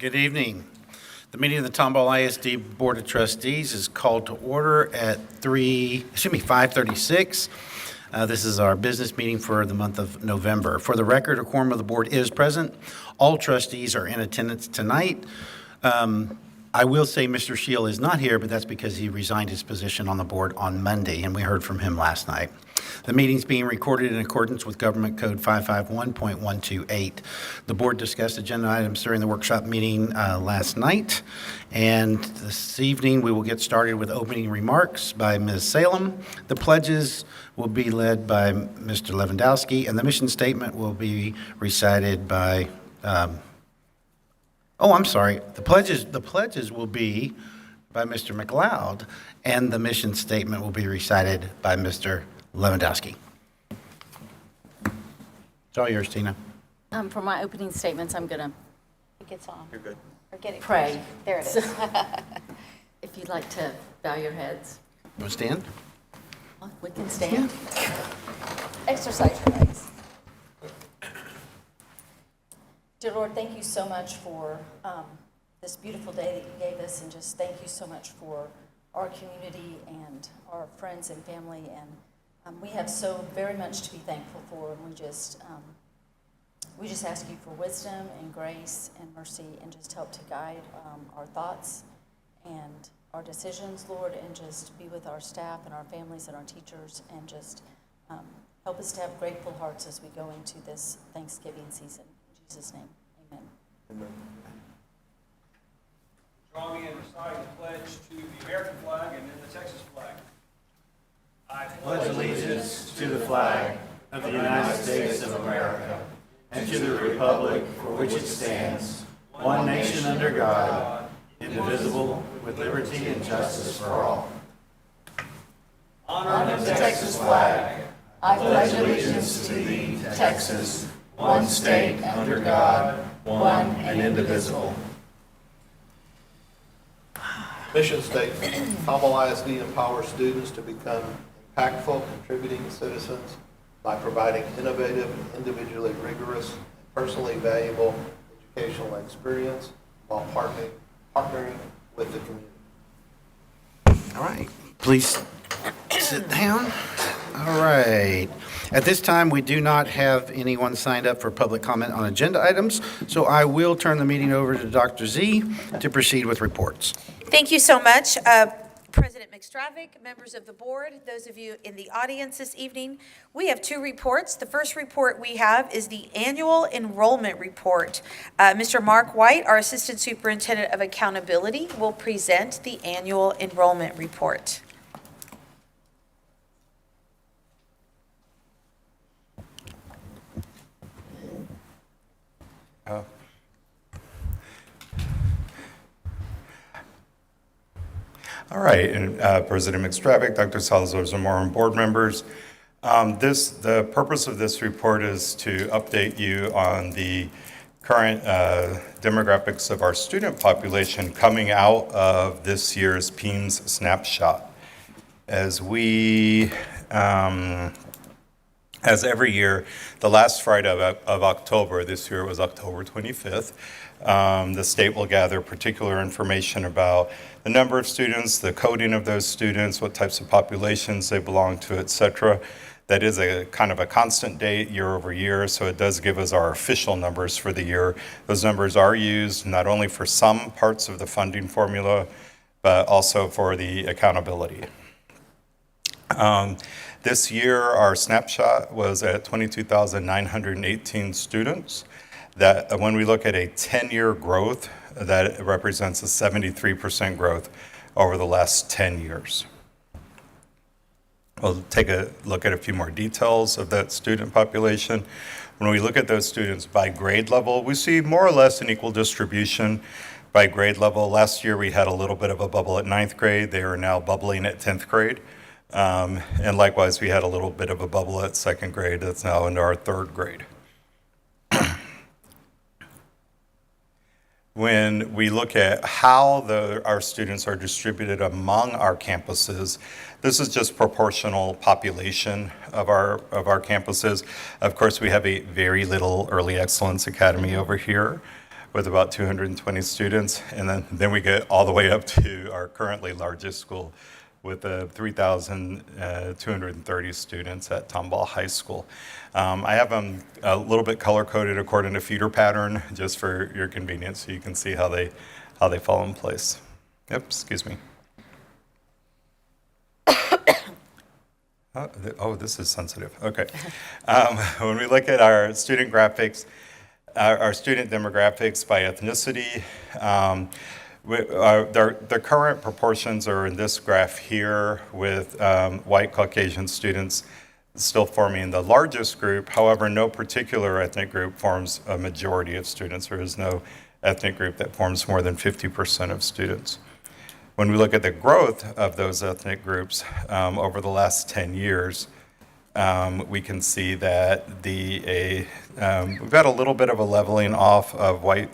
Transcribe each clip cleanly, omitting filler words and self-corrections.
Good evening. The meeting of the Tomball ISD Board of Trustees is called to order at 5:36. This is our business meeting for the month of November. For the record, a quorum of the board is present. All trustees are in attendance tonight. I will say Mr. Shield is not here, but that's because he resigned his position on the board on Monday, and we heard from him last night. The meeting's being recorded in accordance with Government Code 551.128. The board discussed agenda items during the workshop meeting last night, and this evening we will get started with opening remarks by Ms. Salem. The pledges will be led by Mr. Lewandowski, and the mission statement will be recited by the pledges will be by Mr. McLeod, and the mission statement will be recited by Mr. Lewandowski. It's all yours, Tina. For my opening statements, I'm gonna It gets on. You're good. Or get it. pray. There it is. If you'd like to bow your heads, You want to stand? we can stand. Exercise your legs. Dear Lord, thank you so much for this beautiful day that you gave us, and just thank you so much for our community and our friends and family. And we have so very much to be thankful for, and we just ask you for wisdom and grace and mercy, and just help to guide our thoughts and our decisions, Lord, and just be with our staff and our families and our teachers, and just help us to have grateful hearts as we go into this Thanksgiving season. In Jesus' name, amen. Amen. Join me in reciting the pledge to the American flag and then the Texas flag. I pledge allegiance to the flag of the United States of America and to the republic for which it stands, one nation under God, indivisible, with liberty and justice for all. honor the Texas flag. I pledge allegiance to thee, Texas, one state under God, one and indivisible. Mission statement: Tomball ISD empowers students to become impactful, contributing citizens by providing innovative, individually rigorous, and personally valuable educational experience while partnering with the community. All right, please sit down. All right. At this time, we do not have anyone signed up for public comment on agenda items, so I will turn the meeting over to Dr. Z to proceed with reports. Thank you so much, President McStravick, members of the board, those of you in the audience this evening. We have two reports. The first report we have is the annual enrollment report. Mr. Mark White, our Assistant Superintendent of Accountability, will present the annual enrollment report. All right, and President McStravick, Dr. Salazar-Zamora, and board members. The purpose of this report is to update you on the current demographics of our student population coming out of this year's PEAMS snapshot. As every year, the last Friday of October, this year it was October 25th, the state will gather particular information about the number of students, the coding of those students, what types of populations they belong to, et cetera. That is a kind of a constant date year over year, so it does give us our official numbers for the year. Those numbers are used not only for some parts of the funding formula, but also for the accountability. This year, our snapshot was at 22,918 students. That when we look at a 10-year growth, that represents a 73% growth over the last 10 years. We'll take a look at a few more details of that student population. When we look at those students by grade level, we see more or less an equal distribution by grade level. Last year, we had a little bit of a bubble at 9th grade. They are now bubbling at 10th grade. And likewise, we had a little bit of a bubble at 2nd grade. That's now into our 3rd grade. When we look at how our students are distributed among our campuses, this is just proportional population of our campuses. Of course, we have a very little Early Excellence Academy over here. with about 220 students. And then we get all the way up to our currently largest school with 3,230 students at Tomball High School. I have them a little bit color-coded according to feeder pattern, just for your convenience, so you can see how they fall in place. Yep, excuse me. Oh, this is sensitive. Okay. When we look at our student graphics, our student demographics by ethnicity, the current proportions are in this graph here, with white Caucasian students still forming the largest group. However, no particular ethnic group forms a majority of students. There is no ethnic group that forms more than 50% of students. When we look at the growth of those ethnic groups over the last 10 years, we can see that we've got a little bit of a leveling off of white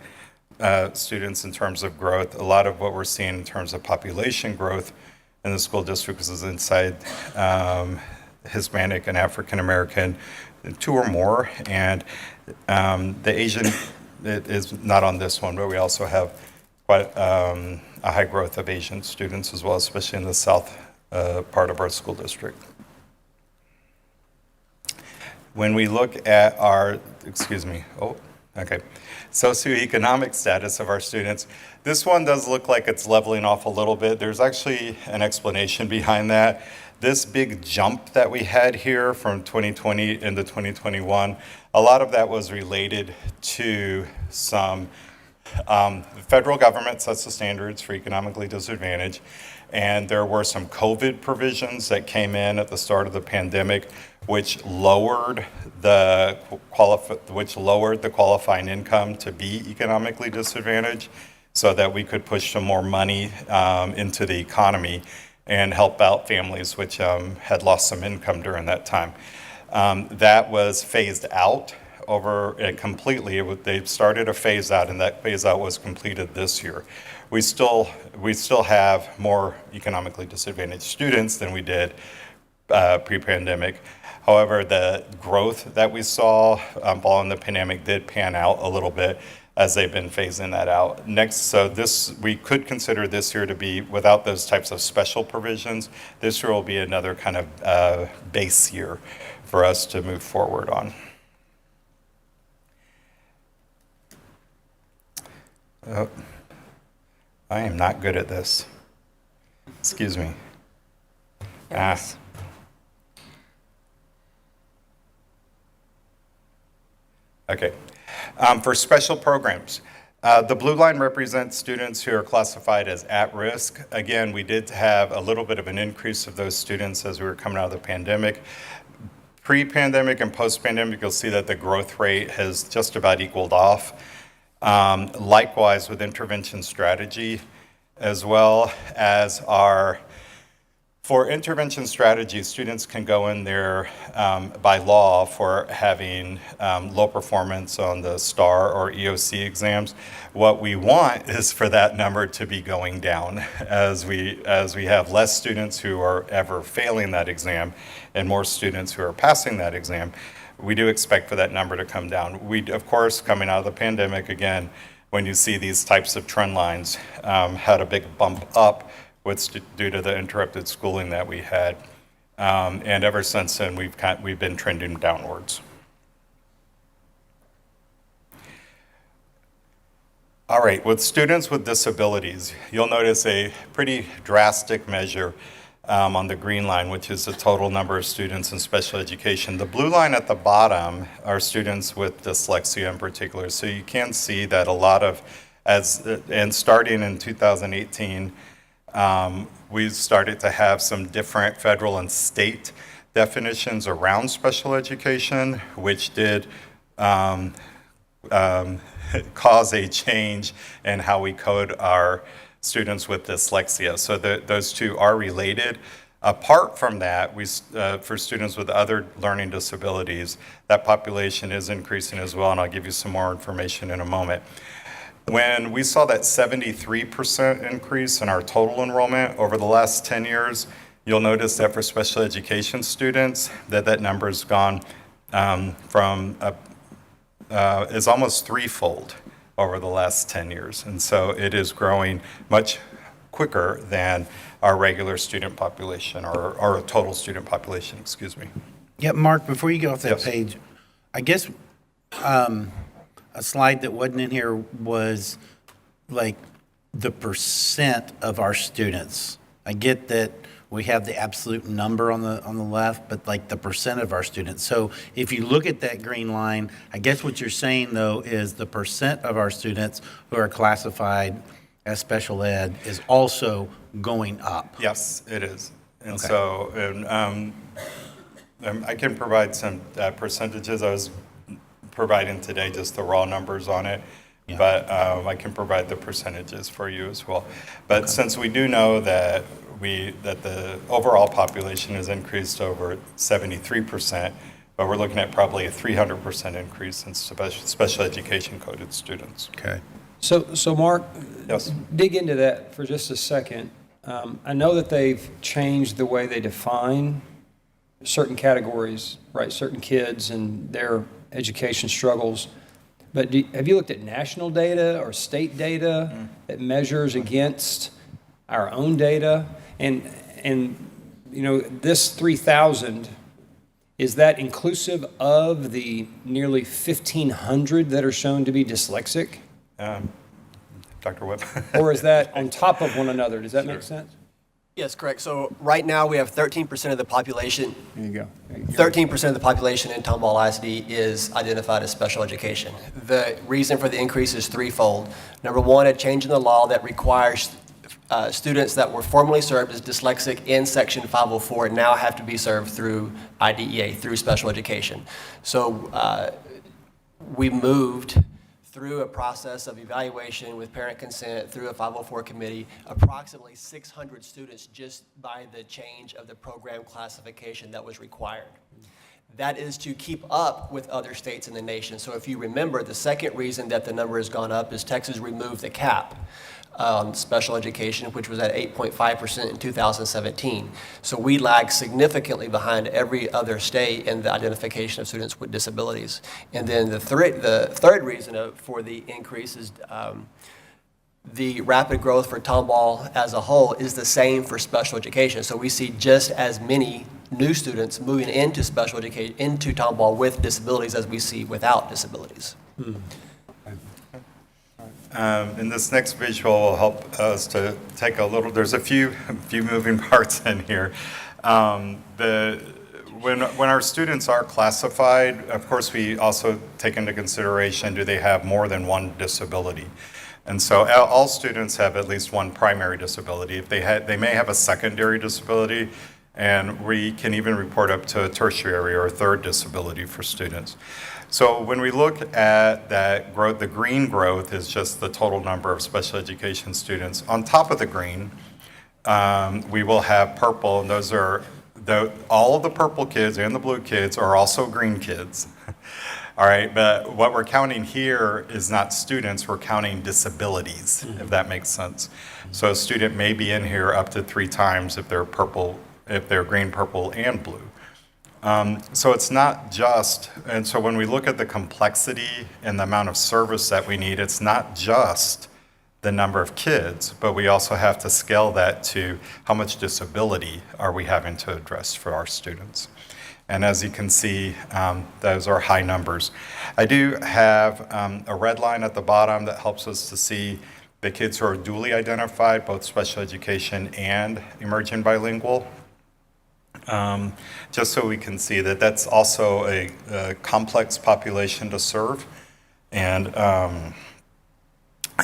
students in terms of growth. A lot of what we're seeing in terms of population growth in the school district is inside Hispanic and African American, 2 or more, and the Asian is not on this one, but we also have quite a high growth of Asian students as well, especially in the south part of our school district. When we look at our, socioeconomic status of our students, this one does look like it's leveling off a little bit. There's actually an explanation behind that. This big jump that we had here from 2020 into 2021, a lot of that was related to some the federal government sets the standards for economically disadvantaged, and there were some COVID provisions that came in at the start of the pandemic, which lowered the qualifying income to be economically disadvantaged, so that we could push some more money into the economy and help out families which had lost some income during that time. That was phased out completely. They started a phase out, and that phase out was completed this year. We still have more economically disadvantaged students than we did pre-pandemic. However, the growth that we saw following the pandemic did pan out a little bit as they've been phasing that out. We could consider this year to be, without those types of special provisions, this year will be another kind of base year for us to move forward on. I am not good at this. Excuse me. Okay. For special programs, the blue line represents students who are classified as at risk. Again, we did have a little bit of an increase of those students as we were coming out of the pandemic. Pre-pandemic and post-pandemic, you'll see that the growth rate has just about equaled off. Likewise with intervention strategy, as well as for intervention strategy, students can go in there by law for having low performance on the STAR or EOC exams. What we want is for that number to be going down as we have less students who are ever failing that exam and more students who are passing that exam. We do expect for that number to come down. We, of course, coming out of the pandemic, again, when you see these types of trend lines, had a big bump up due to the interrupted schooling that we had. And ever since then, we've been trending downwards. All right, with students with disabilities, you'll notice a pretty drastic measure on the green line, which is the total number of students in special education. The blue line at the bottom are students with dyslexia in particular. So you can see that a lot of, and starting in 2018, we started to have some different federal and state definitions around special education, which did cause a change in how we code our students with dyslexia. So those two are related. Apart from that, for students with other learning disabilities, that population is increasing as well, and I'll give you some more information in a moment. When we saw that 73% increase in our total enrollment over the last 10 years, you'll notice that for special education students, that number has gone is almost threefold over the last 10 years. And so it is growing much quicker than our regular student population, or our total student population, excuse me. Yeah, Mark, before you get off that Yes. page, I guess a slide that wasn't in here was like the percent of our students. I get that we have the absolute number on the left, but like the percent of our students. So if you look at that green line, I guess what you're saying though is the percent of our students who are classified as special ed is also going up. Yes, it is. And Okay. so, I can provide some percentages. I was providing today just the raw numbers on it, Yeah. but I can provide the percentages for you as well. But since we do know that the overall population has increased over 73%, but we're looking at probably a 300% increase in special education coded students. Okay. So Mark, Yes. dig into that for just a second. I know that they've changed the way they define certain categories, right? Certain kids and their education struggles. But have you looked at national data or state data that measures against our own data? And you know, this 3,000, is that inclusive of the nearly 1,500 that are shown to be dyslexic? Dr. Webb? Or is that on top of one another? Does that make sense? Yes, correct. So right now, we have 13% of the population, There you go. 13% of the population in Tomball ISD is identified as special education. The reason for the increase is threefold. Number one, a change in the law that requires students that were formerly served as dyslexic in Section 504 now have to be served through IDEA, through special education. So we moved through a process of evaluation with parent consent through a 504 committee, approximately 600 students just by the change of the program classification that was required. That is to keep up with other states in the nation. So if you remember, the second reason that the number has gone up is Texas removed the cap on special education, which was at 8.5% in 2017. So we lag significantly behind every other state in the identification of students with disabilities. And then the third reason for the increase is the rapid growth for Tomball as a whole is the same for special education. So we see just as many new students moving into special education, into Tomball with disabilities as we see without disabilities. And this next visual will help us to take a little, there's a few moving parts in here. When our students are classified, of course, we also take into consideration, do they have more than one disability? And so all students have at least one primary disability. If they may have a secondary disability, and we can even report up to a tertiary or a third disability for students. So when we look at that growth, the green growth is just the total number of special education students. On top of the green, we will have purple, and those are all of the purple kids and the blue kids are also green kids. All right, but what we're counting here is not students, we're counting disabilities, if that makes sense. So a student may be in here up to 3 times if they're purple, if they're green, purple, and blue. So it's not just, and so when we look at the complexity and the amount of service that we need, it's not just the number of kids, but we also have to scale that to how much disability are we having to address for our students. And as you can see, those are high numbers. I do have a red line at the bottom that helps us to see the kids who are duly identified, both special education and emerging bilingual. Just so we can see that that's also a complex population to serve, and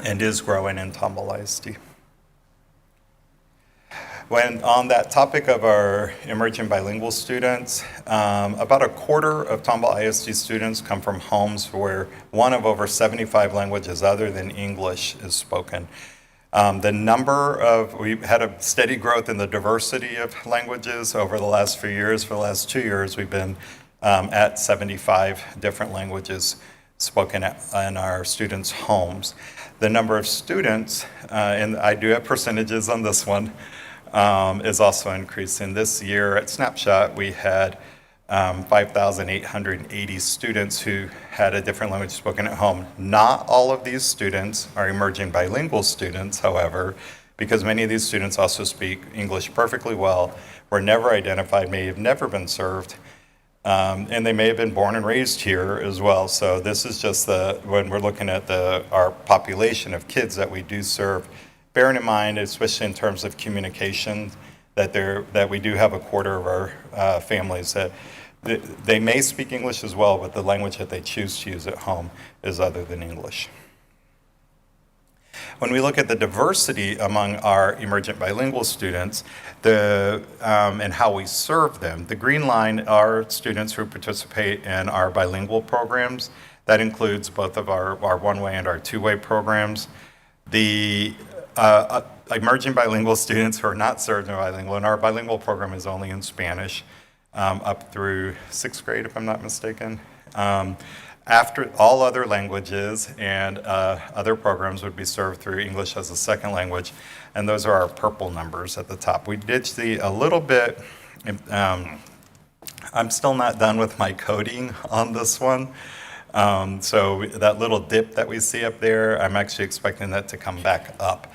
is growing in Tomball ISD. When on that topic of our emerging bilingual students, about a quarter of Tomball ISD students come from homes where one of over 75 languages other than English is spoken. We've had a steady growth in the diversity of languages over the last few years. For the last 2 years, we've been at 75 different languages spoken in our students' homes. The number of students, and I do have percentages on this one, is also increasing. This year at Snapshot, we had 5,880 students who had a different language spoken at home. Not all of these students are emerging bilingual students, however, because many of these students also speak English perfectly well, were never identified, may have never been served, and they may have been born and raised here as well. So this is just when we're looking at our population of kids that we do serve, bearing in mind, especially in terms of communication, that we do have a quarter of our families that they may speak English as well, but the language that they choose to use at home is other than English. When we look at the diversity among our emergent bilingual students and how we serve them, the green line are students who participate in our bilingual programs. That includes both of our one-way and our two-way programs. The emerging bilingual students who are not served in bilingual, and our bilingual program is only in Spanish up through 6th grade, if I'm not mistaken. After all other languages and other programs would be served through English as a second language, and those are our purple numbers at the top. We did see a little bit, I'm still not done with my coding on this one. So that little dip that we see up there, I'm actually expecting that to come back up,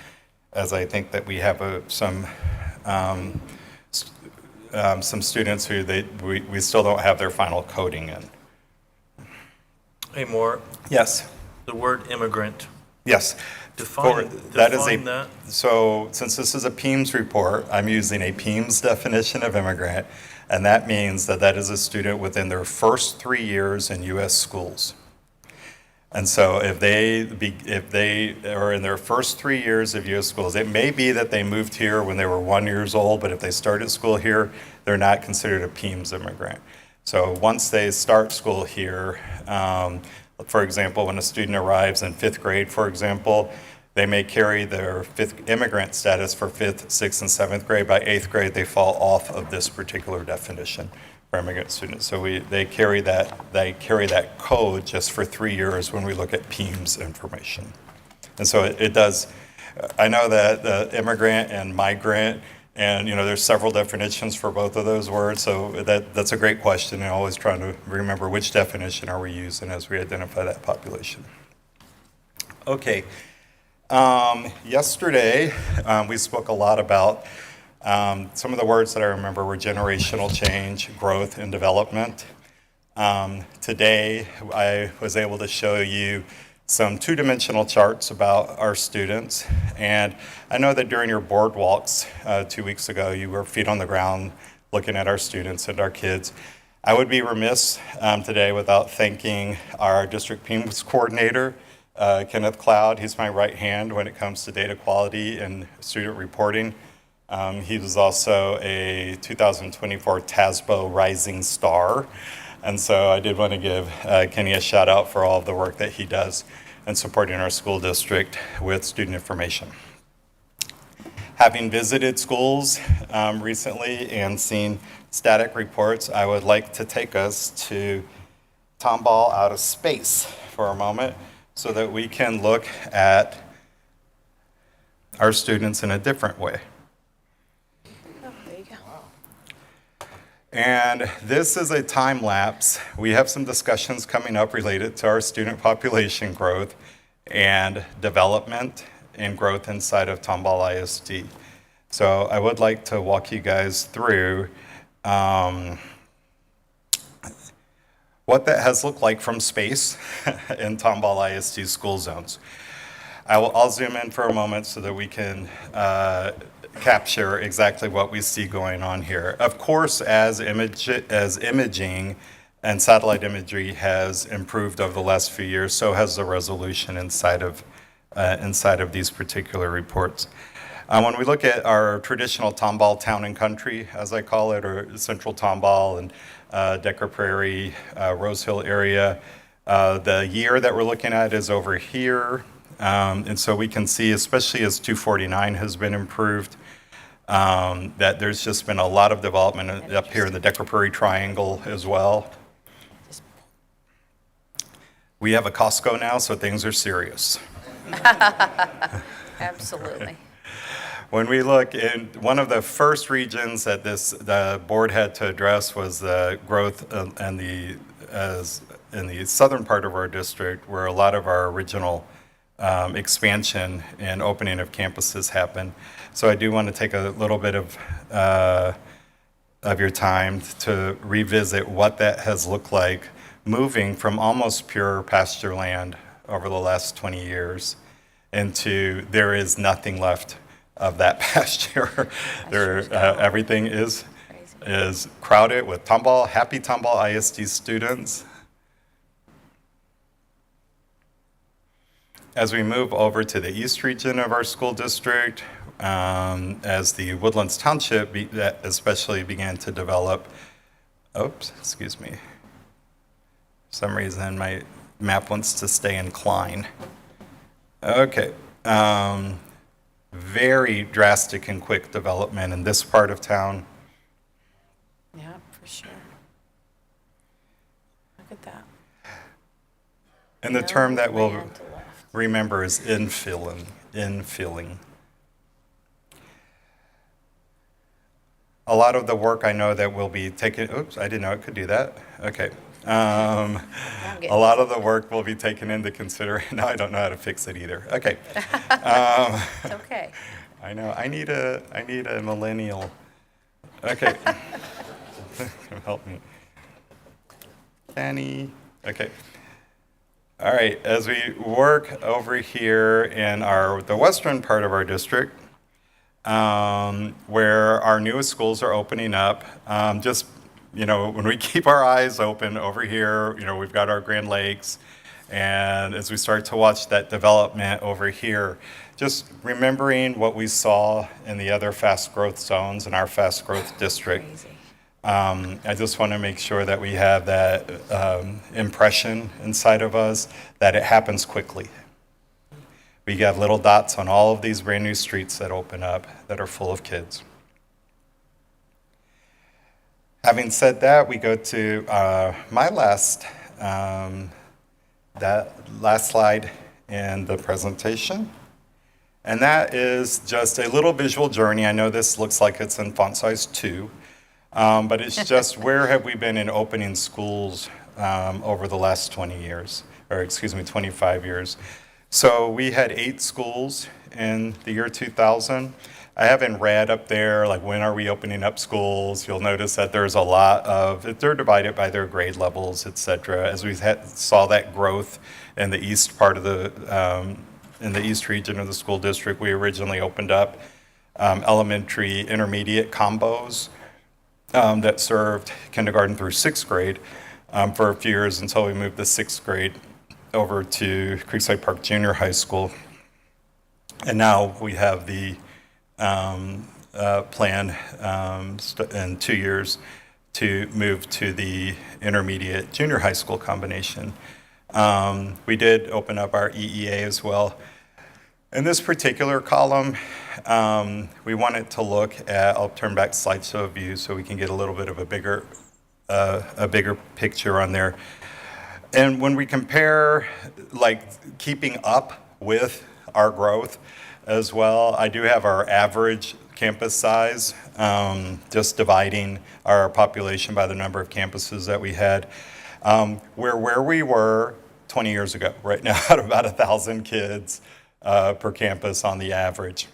as I think that we have some students who we still don't have their final coding in. Hey, Moore, Yes. the word immigrant. Yes. Define that. So since this is a PEAMS report, I'm using a PEAMS definition of immigrant, and that means that is a student within their first 3 years in U.S. schools. And so if they are in their first 3 years of U.S. schools, it may be that they moved here when they were 1 year old, but if they started school here, they're not considered a PEAMS immigrant. So once they start school here, for example, when a student arrives in 5th grade, for example, they may carry their immigrant status for 5th, 6th, and 7th grade. By 8th grade, they fall off of this particular definition for immigrant students. So they carry that code just for 3 years when we look at PEAMS information. And so it does. I know that the immigrant and migrant, and there's several definitions for both of those words, so that's a great question, and always trying to remember which definition are we using as we identify that population. Okay, yesterday we spoke a lot about some of the words that I remember were generational change, growth, and development. Today I was able to show you some two-dimensional charts about our students. And I know that during your board walks 2 weeks ago, you were feet on the ground looking at our students and our kids. I would be remiss today without thanking our district PEAMS coordinator, Kenneth Cloud. He's my right hand when it comes to data quality and student reporting. He was also a 2024 TASBO Rising Star. And so I did want to give Kenny a shout out for all of the work that he does in supporting our school district with student information. Having visited schools recently and seen static reports, I would like to take us to Tomball out of space for a moment so that we can look at our students in a different way. And this is a time lapse. We have some discussions coming up related to our student population growth and development and growth inside of Tomball ISD. So I would like to walk you guys through what that has looked like from space in Tomball ISD school zones. I'll zoom in for a moment so that we can capture exactly what we see going on here. Of course, as imaging and satellite imagery has improved over the last few years, so has the resolution inside of these particular reports. When we look at our traditional Tomball town and country, as I call it, or central Tomball and Decker Prairie, Rose Hill area, the year that we're looking at is over here. And so we can see, especially as 249 has been improved, that there's just been a lot of development up here in the Decker Prairie Triangle as well. We have a Costco now, so things are serious. Absolutely. when we look in, one of the first regions that the board had to address was the growth in the southern part of our district, where a lot of our original expansion and opening of campuses happened. So I do want to take a little bit of your time to revisit what that has looked like, moving from almost pure pasture land over the last 20 years into there is nothing left of that pasture. Everything is crowded with happy Tomball ISD students. As we move over to the east region of our school district, as the Woodlands Township especially began to develop, excuse me. For some reason, my map wants to stay inclined. Okay. Very drastic and quick development in this part of town. Yeah, for sure. Look at that. And the term that we'll remember is infilling. A lot of the work I know that will be taken, I didn't know it could do that. Okay. A lot of the work will be taken into consideration. No, I don't know how to fix it either. Okay. It's okay. I know. I need a millennial. Okay. Help me. Danny. Okay. All right. As we work over here in the western part of our district, where our newest schools are opening up, when we keep our eyes open over here, we've got our Grand Lakes, and as we start to watch that development over here, just remembering what we saw in the other fast growth zones in our fast growth district. I just want to make sure that we have that impression inside of us that it happens quickly. We have little dots on all of these brand new streets that open up that are full of kids. Having said that, we go to my last slide in the presentation. And that is just a little visual journey. I know this looks like it's in font size 2, but it's just where have we been in opening schools over the last 25 years. So we had 8 schools in the year 2000. I have in red up there, like when are we opening up schools? You'll notice that there's a lot of, they're divided by their grade levels, et cetera. As we saw that growth in the east part of in the east region of the school district, we originally opened up elementary intermediate combos that served kindergarten through 6th grade for a few years until we moved the 6th grade over to Creekside Park Junior High School. And now we have the plan in 2 years to move to the intermediate junior high school combination. We did open up our EEA as well. In this particular column, we wanted to look at, I'll turn back slideshow view so we can get a little bit of a bigger picture on there. And when we compare, like, keeping up with our growth as well, I do have our average campus size, just dividing our population by the number of campuses that we had. Where we were 20 years ago, right now at about 1,000 kids per campus on the average.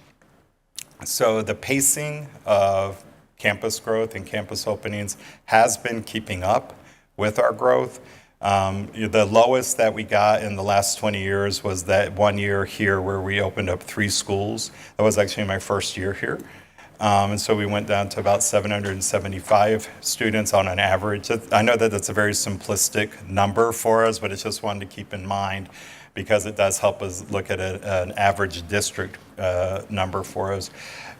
So the pacing of campus growth and campus openings has been keeping up with our growth. The lowest that we got in the last 20 years was that 1 year here where we opened up 3 schools. That was actually my first year here. And so we went down to about 775 students on an average. I know that that's a very simplistic number for us, but it's just one to keep in mind because it does help us look at an average district number for us.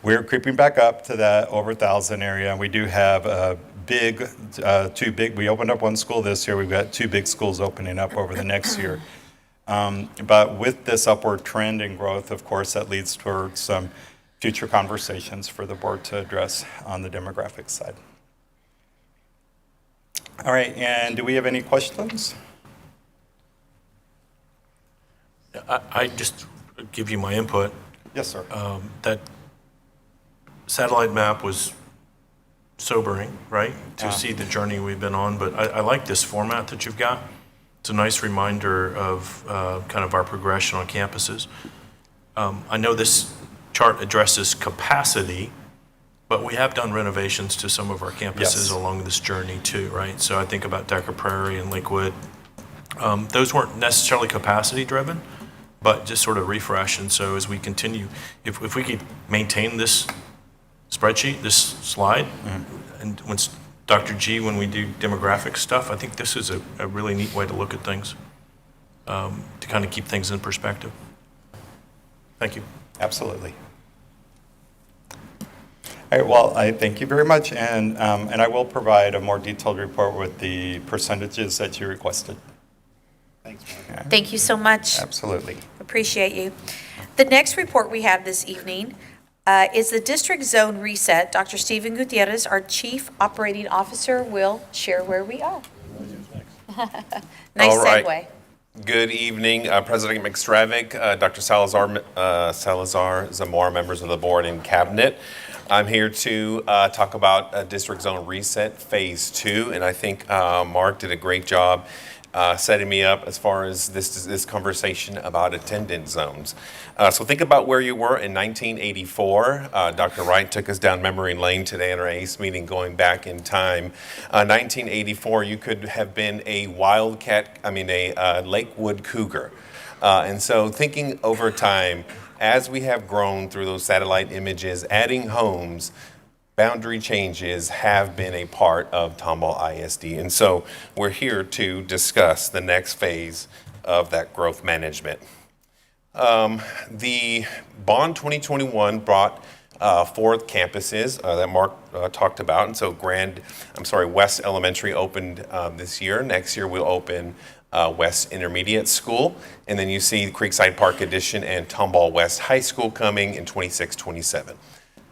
We're creeping back up to that over 1,000 area. We do have we opened up 1 school this year. We've got 2 big schools opening up over the next year. But with this upward trend in growth, of course, that leads towards some future conversations for the board to address on the demographic side. All right, and do we have any questions? I just give you my input. Yes, sir. That satellite map was sobering, right? To see the journey we've been on, but I like this format that you've got. It's a nice reminder of kind of our progression on campuses. I know this chart addresses capacity, but we have done renovations to some of our campuses Yes. along this journey too, right? So I think about Decker Prairie and Lakewood. Those weren't necessarily capacity driven, but just sort of refresh. And so as we continue, if we could maintain this spreadsheet, this slide, and once Dr. G, when we do demographic stuff, I think this is a really neat way to look at things, to kind of keep things in perspective. Thank you. Absolutely. All right, well, I thank you very much, and I will provide a more detailed report with the percentages that you requested. Thanks, Mark. Thank you so much. Absolutely. Appreciate you. The next report we have this evening is the District Zone Reset. Dr. Stephen Gutierrez, our Chief Operating Officer, will share where we are. Nice All right. segue. Good evening, President McStravick, Dr. Salazar Zamora, members of the board and cabinet. I'm here to talk about District Zone Reset Phase 2, and I think Mark did a great job setting me up as far as this conversation about attendance zones. So think about where you were in 1984. Dr. Wright took us down memory lane today in our ACE meeting going back in time. 1984, you could have been a Lakewood Cougar. And so thinking over time, as we have grown through those satellite images, adding homes, boundary changes have been a part of Tomball ISD. And so we're here to discuss the next phase of that growth management. The Bond 2021 brought forth campuses that Mark talked about. And so West Elementary opened this year. Next year we'll open West Intermediate School. And then you see Creekside Park Addition and Tomball West High School coming in 26-27.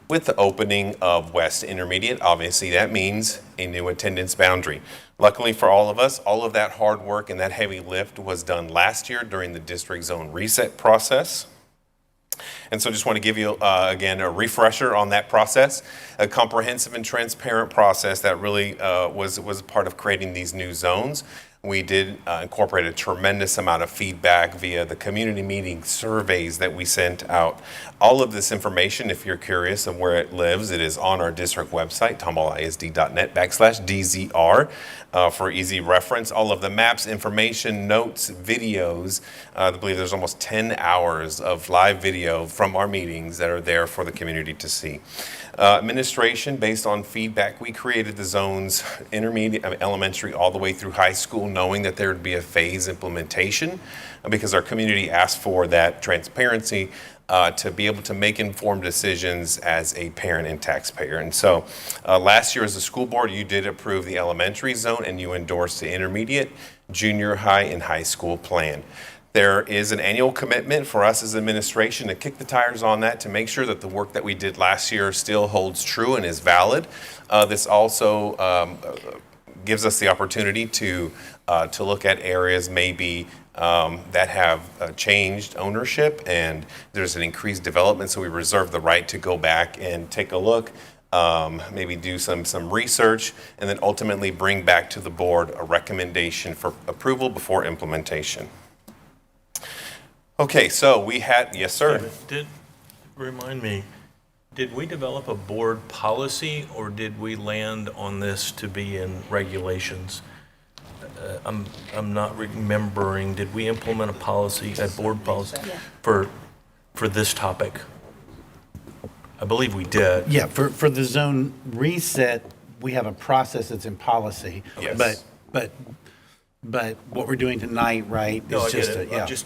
With the opening of West Intermediate, obviously that means a new attendance boundary. Luckily for all of us, all of that hard work and that heavy lift was done last year during the District Zone Reset process. And so just want to give you, again, a refresher on that process, a comprehensive and transparent process that really was part of creating these new zones. We did incorporate a tremendous amount of feedback via the community meeting surveys that we sent out. All of this information, if you're curious of where it lives, it is on our district website, tomballISD.net/DZR, for easy reference. All of the maps, information, notes, videos, I believe there's almost 10 hours of live video from our meetings that are there for the community to see. Administration, based on feedback, we created the zones elementary all the way through high school, knowing that there would be a phase implementation because our community asked for that transparency to be able to make informed decisions as a parent and taxpayer. And so last year as a school board, you did approve the elementary zone and you endorsed the intermediate, junior high, and high school plan. There is an annual commitment for us as administration to kick the tires on that to make sure that the work that we did last year still holds true and is valid. This also gives us the opportunity to look at areas maybe that have changed ownership and there's an increased development, so we reserve the right to go back and take a look, maybe do some research, and then ultimately bring back to the board a recommendation for approval before implementation. Okay, so we had, yes, sir. Remind me, did we develop a board policy or did we land on this to be in regulations? I'm not remembering. Did we implement a policy, a board policy for this topic? I believe we did. Yeah, for the zone reset, we have a process that's in policy. Yes. But what we're doing tonight, right, No, I is get just it. I'm just,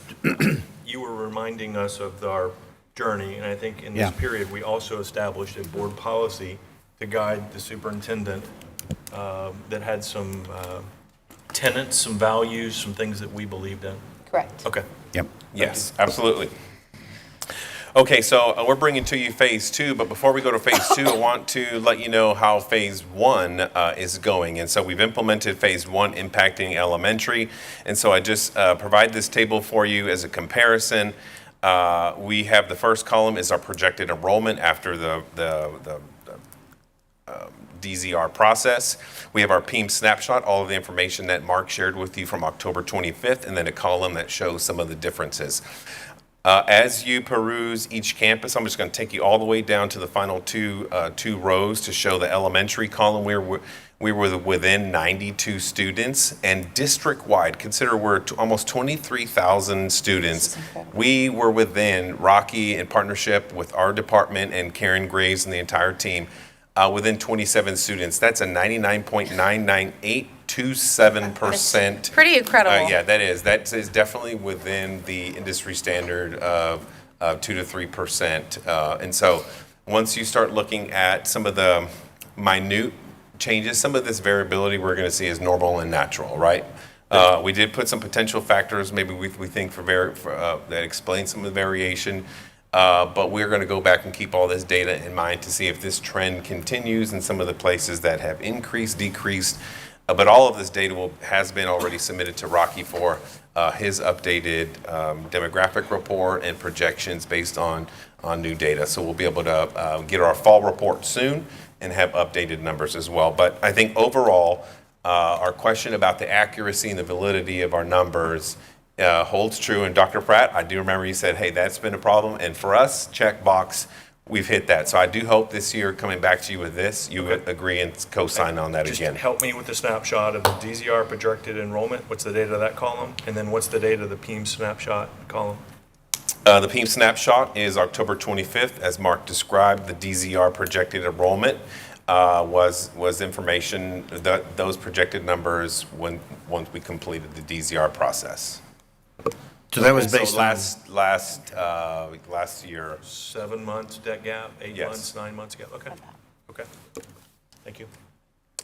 you were reminding us of our journey, and I think in this period, we also established a board policy to guide the superintendent that had some tenets, some values, some things that we believed in. Correct. Okay. Yep. Yes, absolutely. Okay, so we're bringing to you phase 2, but before we go to phase 2, I want to let you know how phase 1 is going. And so we've implemented phase 1 impacting elementary. And so I just provide this table for you as a comparison. We have the first column is our projected enrollment after the DZR process. We have our PEAM snapshot, all of the information that Mark shared with you from October 25th, and then a column that shows some of the differences. As you peruse each campus, I'm just going to take you all the way down to the final two rows to show the elementary column. We were within 92 students, and district-wide, consider we're almost 23,000 students. We were within, Rocky in partnership with our department and Karen Graves and the entire team, within 27 students. That's a 99.99827%. Pretty incredible. Yeah, that is. That is definitely within the industry standard of 2 to 3%. And so once you start looking at some of the minute changes, some of this variability we're going to see is normal and natural, right? We did put some potential factors, maybe we think that explain some of the variation. But we're going to go back and keep all this data in mind to see if this trend continues in some of the places that have increased, decreased. But all of this data has been already submitted to Rocky for his updated demographic report and projections based on new data. So we'll be able to get our fall report soon and have updated numbers as well. But I think overall, our question about the accuracy and the validity of our numbers holds true. And Dr. Pratt, I do remember you said, hey, that's been a problem. And for us, check box, we've hit that. So I do hope this year, coming back to you with this, you would agree and co-sign on that again. Just help me with the snapshot of the DZR projected enrollment. What's the date of that column? And then what's the date of the PEAM snapshot column? The PEAM snapshot is October 25th, as Mark described. The DZR projected enrollment was information, that those projected numbers once we completed the DZR process. So that was based So on, last year. 7 months debt gap, 8 Yes. months, 9 months gap, okay. Okay, thank you.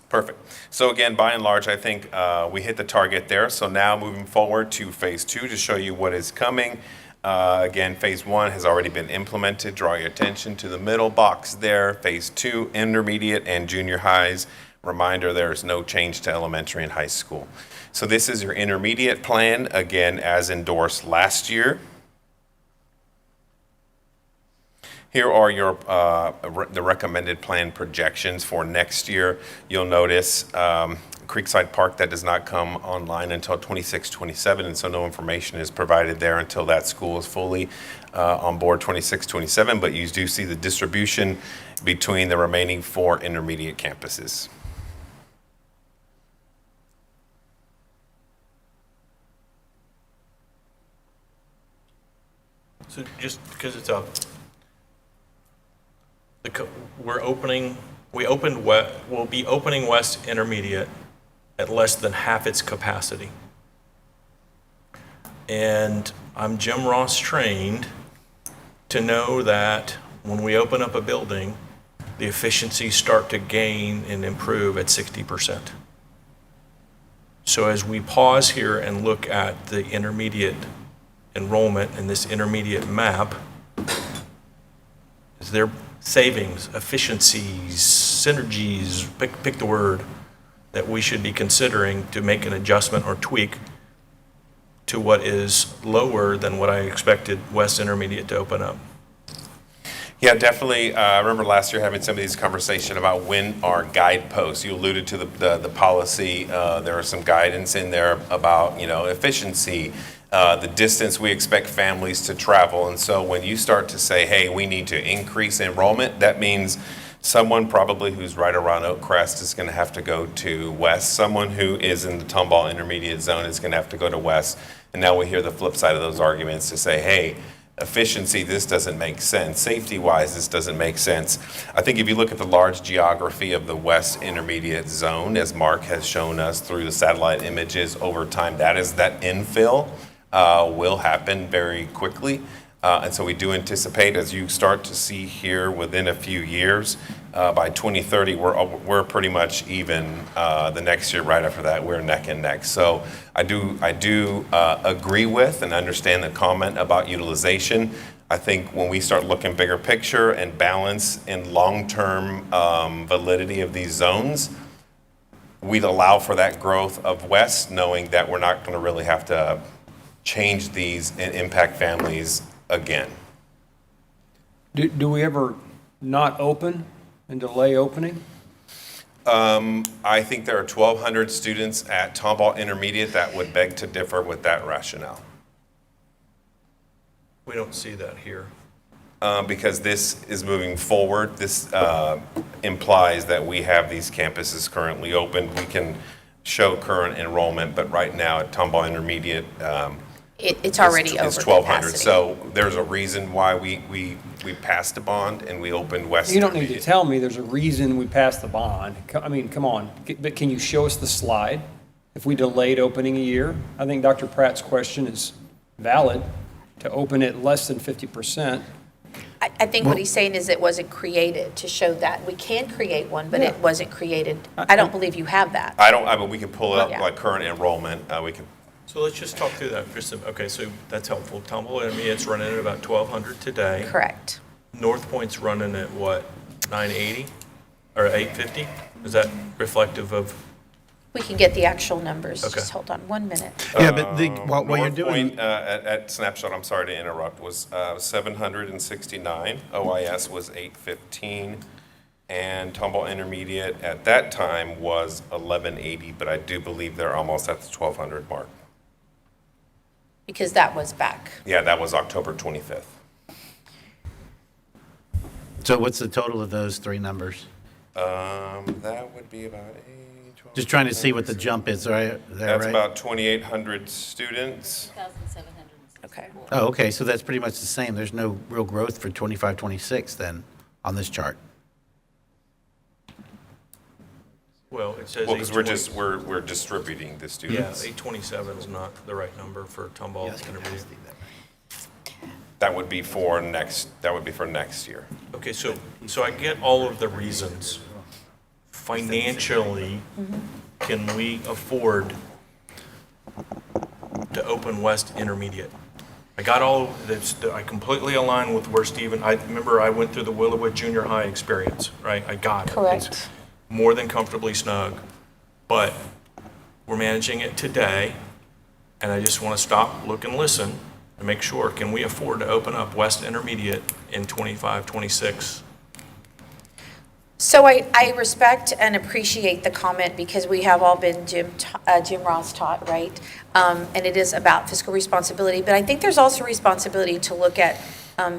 Perfect. So again, by and large, I think we hit the target there. So now moving forward to phase 2 to show you what is coming. Again, phase 1 has already been implemented. Draw your attention to the middle box there. Phase 2, intermediate and junior highs. Reminder, there is no change to elementary and high school. So this is your intermediate plan, again, as endorsed last year. Here are your the recommended plan projections for next year. You'll notice Creekside Park, that does not come online until 26-27, and so no information is provided there until that school is fully on board 26-27, but you do see the distribution between the remaining 4 intermediate campuses. So just because it's up, we'll be opening West Intermediate at less than half its capacity. And I'm Jim Ross trained to know that when we open up a building, the efficiencies start to gain and improve at 60%. So as we pause here and look at the intermediate enrollment in this intermediate map, is there savings, efficiencies, synergies, pick the word, that we should be considering to make an adjustment or tweak to what is lower than what I expected West Intermediate to open up? Yeah, definitely. I remember last year having some of these conversations about when our guideposts. You alluded to the policy. There are some guidance in there about efficiency, the distance we expect families to travel. And so when you start to say, hey, we need to increase enrollment, that means someone probably who's right around Oakcrest is going to have to go to West. Someone who is in the Tomball intermediate zone is going to have to go to West. And now we hear the flip side of those arguments to say, hey, efficiency, this doesn't make sense. Safety-wise, this doesn't make sense. I think if you look at the large geography of the West Intermediate Zone, as Mark has shown us through the satellite images over time, that infill will happen very quickly. And so we do anticipate, as you start to see here within a few years, by 2030, we're pretty much even. The next year right after that, we're neck and neck. So I do agree with and understand the comment about utilization. I think when we start looking bigger picture and balance and long-term validity of these zones, we'd allow for that growth of West, knowing that we're not going to really have to change these and impact families again. Do we ever not open and delay opening? I think there are 1,200 students at Tomball Intermediate that would beg to differ with that rationale. We don't see that here. Because this is moving forward, this implies that we have these campuses currently open. We can show current enrollment, but right now at Tomball Intermediate, It's already over it's 1,200. capacity. So there's a reason why we passed a bond and we opened West You don't need to Intermediate. tell me there's a reason we passed the bond. I mean, come on. But can you show us the slide? If we delayed opening a year? I think Dr. Pratt's question is valid, to open it less than 50%. I think what he's saying is it wasn't created to show that. We can create one, but it Yeah. wasn't created. I don't believe you have that. I mean, we can pull up Yeah. like current enrollment, we can, So let's just talk through that. Okay, so that's helpful. Tomball Intermediate's running at about 1,200 today. Correct. North Point's running at what, 980 or 850? Is that reflective of? We can get the actual numbers. Okay. Just hold on 1 minute. Yeah, but while you're North doing, Point, at Snapshot, I'm sorry to interrupt, was 769. OIS was 815. And Tomball Intermediate at that time was 1180, but I do believe they're almost at the 1,200 mark. Because that was back. Yeah, that was October 25th. so what's the total of those three numbers? That would be about 12. Just trying to see what the jump is, right? That's about 2,800 students. Okay. Oh, okay, so that's pretty much the same. There's no real growth for 25, 26 then on this chart. Well, it says Well, because 820. we're distributing the Yeah, students. 827 is not the right number for Tomball Intermediate. That would be for next year. Okay, so I get all of the reasons. Financially, can we afford to open West Intermediate? I got all this, I completely align with where Stephen, I remember I went through the Willowwood Junior High experience, right? I got it. Correct. It's more than comfortably snug, but we're managing it today, and I just want to stop, look, and listen to make sure, can we afford to open up West Intermediate in 25, 26? So I respect and appreciate the comment because we have all been Jim Ross taught, right? And it is about fiscal responsibility, but I think there's also responsibility to look at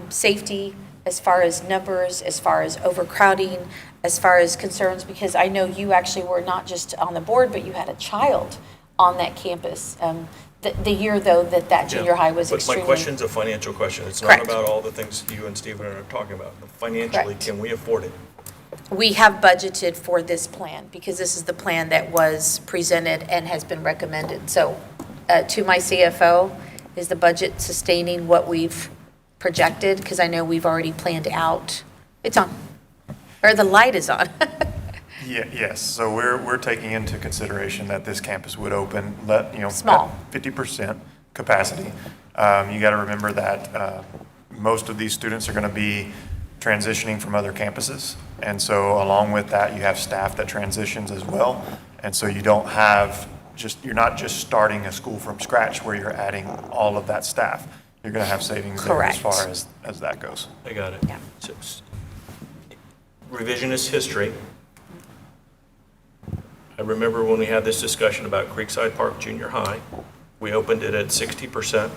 safety as far as numbers, as far as overcrowding, as far as concerns, because I know you actually were not just on the board, but you had a child on that campus. The year, though, that junior high was But extremely. my question's a financial question. It's not Correct. about all the things you and Stephen are talking about. Financially, Correct. can we afford it? We have budgeted for this plan because this is the plan that was presented and has been recommended. So to my CFO, is the budget sustaining what we've projected? Because I know we've already planned out. It's on, or the light is on. Yes, so we're taking into consideration that this campus would open, Small. at 50% capacity. You got to remember that most of these students are going to be transitioning from other campuses. And so along with that, you have staff that transitions as well. And so you don't have you're not just starting a school from scratch where you're adding all of that staff. You're going to have savings there as Correct. far as that goes. I got it. Yeah. So, revisionist history. I remember when we had this discussion about Creekside Park Junior High, we opened it at 60%.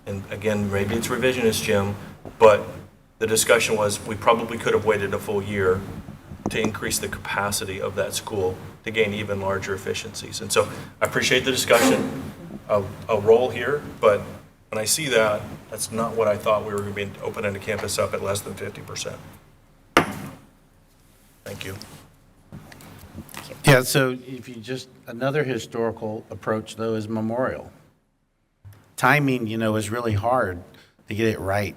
And again, maybe it's revisionist, Jim, but the discussion was we probably could have waited a full year to increase the capacity of that school to gain even larger efficiencies. And so I appreciate the discussion. I'll roll here, but when I see that, that's not what I thought we were going to be opening the campus up at less than 50%. Thank you. Yeah, so if you just, another historical approach though is Memorial. Timing, is really hard to get it right.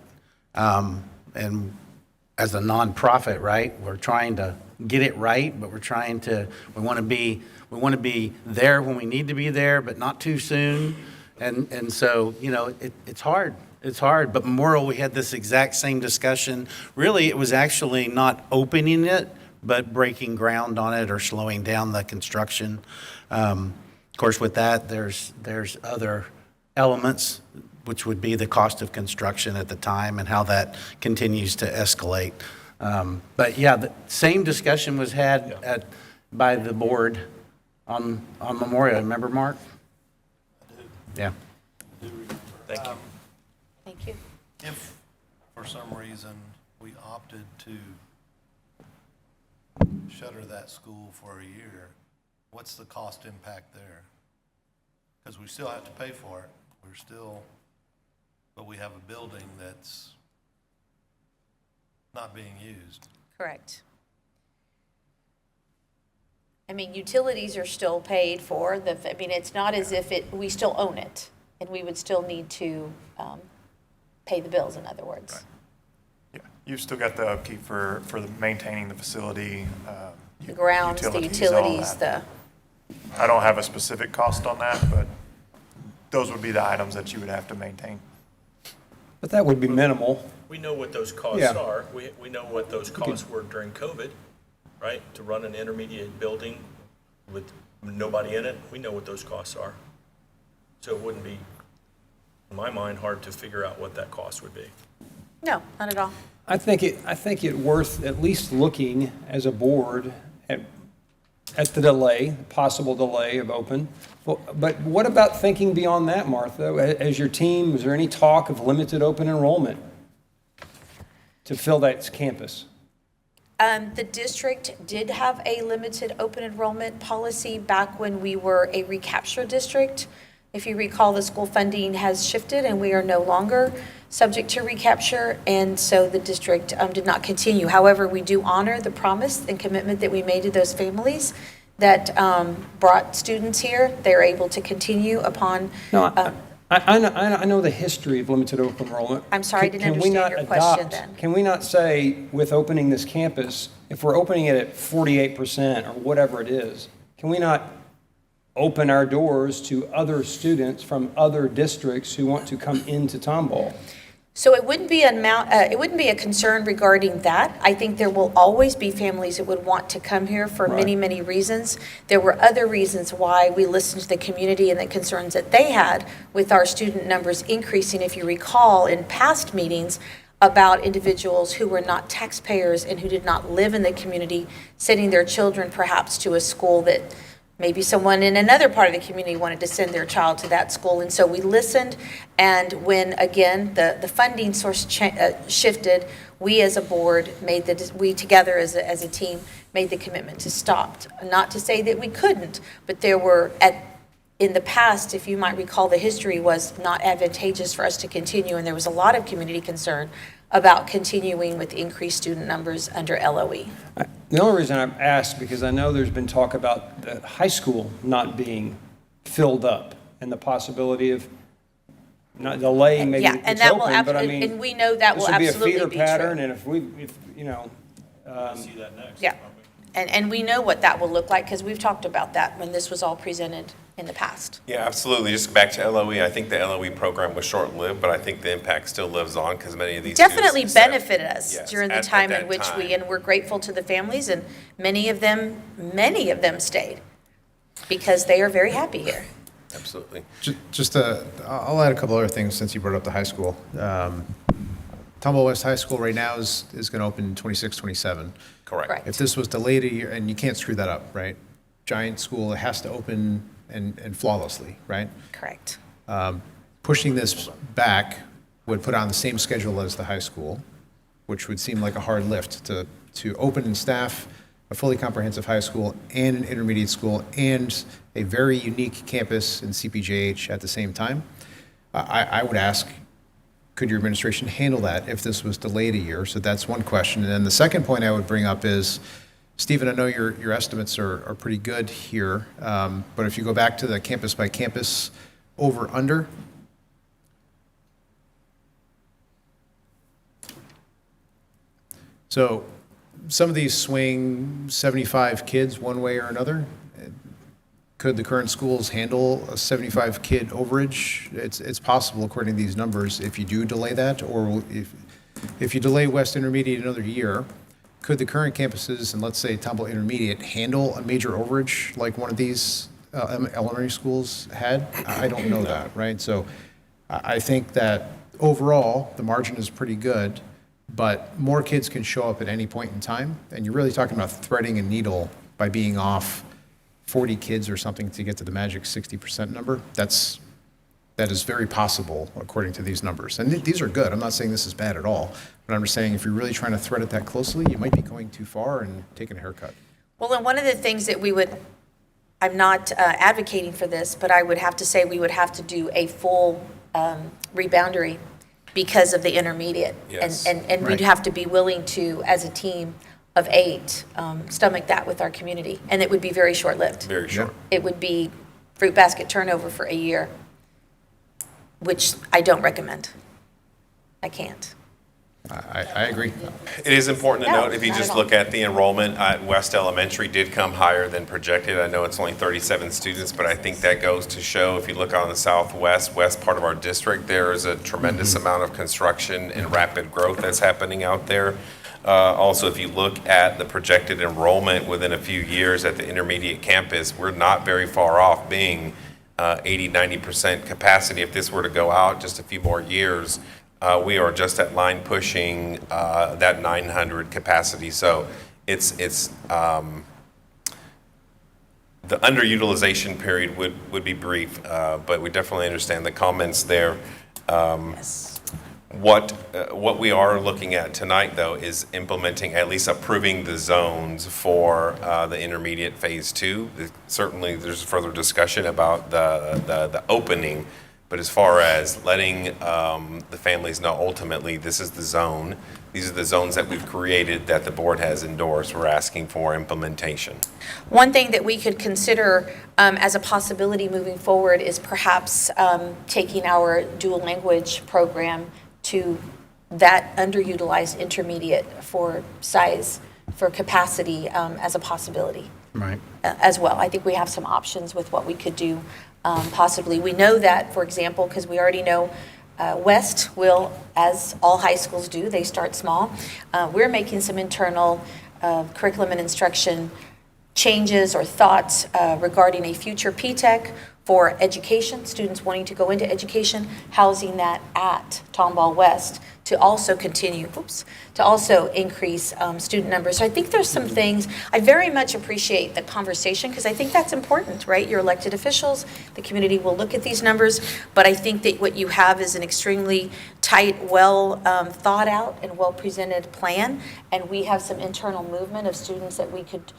And as a nonprofit, right, we're trying to get it right, but we want to be there when we need to be there, but not too soon. And so, it's hard. It's hard. But Memorial, we had this exact same discussion. Really, it was actually not opening it, but breaking ground on it or slowing down the construction. Of course, with that, there's other elements which would be the cost of construction at the time and how that continues to escalate. But yeah, the same discussion was had by the board on Memorial. Remember, Mark? Yeah. Thank you. Thank you. If, for some reason, we opted to shutter that school for a year, what's the cost impact there? Because we still have to pay for it. But we have a building that's not being used. Correct. I mean, utilities are still paid for. I mean, it's not as if we still own it, and we would still need to pay the bills, in other words. Right. Yeah, you've still got the upkeep for maintaining the facility. The grounds, the all utilities, that. I don't have a specific cost on that, but those would be the items that you would have to maintain. But that would be minimal. We know what those costs Yeah. are. We know what those costs were during COVID, right? To run an intermediate building with nobody in it, we know what those costs are. So it wouldn't be, in my mind, hard to figure out what that cost would be. No, not at all. I think it worth at least looking as a board at the delay, possible delay of open. But what about thinking beyond that, Martha? As your team, is there any talk of limited open enrollment to fill that campus? The district did have a limited open enrollment policy back when we were a recapture district. If you recall, the school funding has shifted and we are no longer subject to recapture, and so the district did not continue. However, we do honor the promise and commitment that we made to those families that brought students here. They're able to continue upon. No, I know the history of limited open enrollment. I'm sorry, I didn't Can we understand not your question adopt- then. Can we not say, with opening this campus, if we're opening it at 48% or whatever it is, can we not open our doors to other students from other districts who want to come into Tomball? So it wouldn't be a concern regarding that. I think there will always be families that would want to come here for many, many reasons. There were other reasons why we listened to the community and the concerns that they had with our student numbers increasing, if you recall, in past meetings about individuals who were not taxpayers and who did not live in the community, sending their children perhaps to a school that maybe someone in another part of the community wanted to send their child to that school. And so we listened, and when, again, the funding source shifted, we as a board we together as a team made the commitment to stop. Not to say that we couldn't, but there were, in the past, if you might recall, the history was not advantageous for us to continue, and there was a lot of community concern about continuing with increased student numbers under LOE. The only reason I've asked, because I know there's been talk about the high school not being filled up and the possibility of not delaying maybe Yeah, and it's that will open, but I mean. and we know that will This will absolutely be a be feeder pattern, true. and if you know. We'll see that next. Yeah. And we know what that will look like, because we've talked about that when this was all presented in the past. Yeah, absolutely. Just back to LOE, I think the LOE program was short-lived, but I think the impact still lives on because many of these Definitely students benefited us Yes, during the at time in that which time. and we're grateful to the families, and many of them stayed because they are very happy here. Absolutely. I'll add a couple other things since you brought up the high school. Tomball West High School right now is going to open in 26, 27. Correct. If this was delayed a year, and you can't screw that up, right? Giant school, it has to open and flawlessly, right? Correct. Pushing this back would put on the same schedule as the high school, which would seem like a hard lift to open and staff a fully comprehensive high school and an intermediate school and a very unique campus in CPJH at the same time. I would ask, could your administration handle that if this was delayed a year? So that's one question. And then the second point I would bring up is, Stephen, I know your estimates are pretty good here, but if you go back to the campus by campus over under, so some of these swing 75 kids one way or another. Could the current schools handle a 75 kid overage? It's possible according to these numbers if you do delay that, or if you delay West Intermediate another year, could the current campuses and let's say Tomball Intermediate handle a major overage like one of these elementary schools had? I don't know that, right? So I think that overall, the margin is pretty good, but more kids can show up at any point in time, and you're really talking about threading a needle by being off 40 kids or something to get to the magic 60% number. That is very possible according to these numbers. And these are good. I'm not saying this is bad at all, but I'm just saying if you're really trying to thread it that closely, you might be going too far and taking a haircut. Well, and one of the things that we would, I'm not advocating for this, but I would have to say we would have to do a full reboundary because of the intermediate. Yes. And we'd Right. have to be willing to, as a team of 8, stomach that with our community. And it would be very short-lived. Very short. It would be fruit basket turnover for a year, which I don't recommend. I can't. I agree. It is important to No, note, if you not just at all. look at the enrollment at West Elementary did come higher than projected. I know it's only 37 students, but I think that goes to show, if you look on the southwest, west part of our district, there is a tremendous amount of construction and rapid growth that's happening out there. Also, if you look at the projected enrollment within a few years at the intermediate campus, we're not very far off being 80, 90% capacity. If this were to go out just a few more years, we are just at line pushing that 900 capacity. So it's the underutilization period would be brief, but we definitely understand the comments there. What we are looking at tonight, though, is implementing, at least approving the zones for the intermediate phase 2. Certainly, there's further discussion about the opening, but as far as letting the families know, ultimately, this is the zone. These are the zones that we've created that the board has endorsed. We're asking for implementation. One thing that we could consider as a possibility moving forward is perhaps taking our dual language program to that underutilized intermediate for size, for capacity as a possibility. Right. As well. I think we have some options with what we could do possibly. We know that, for example, because we already know West will, as all high schools do, they start small. We're making some internal curriculum and instruction changes or thoughts regarding a future P-TECH for education, students wanting to go into education, housing that at Tomball West to also continue, to also increase student numbers. So I think there's some things, I very much appreciate the conversation because I think that's important, right? You're elected officials, the community will look at these numbers, but I think that what you have is an extremely tight, well thought out and well presented plan, and we have some internal movement of students that we could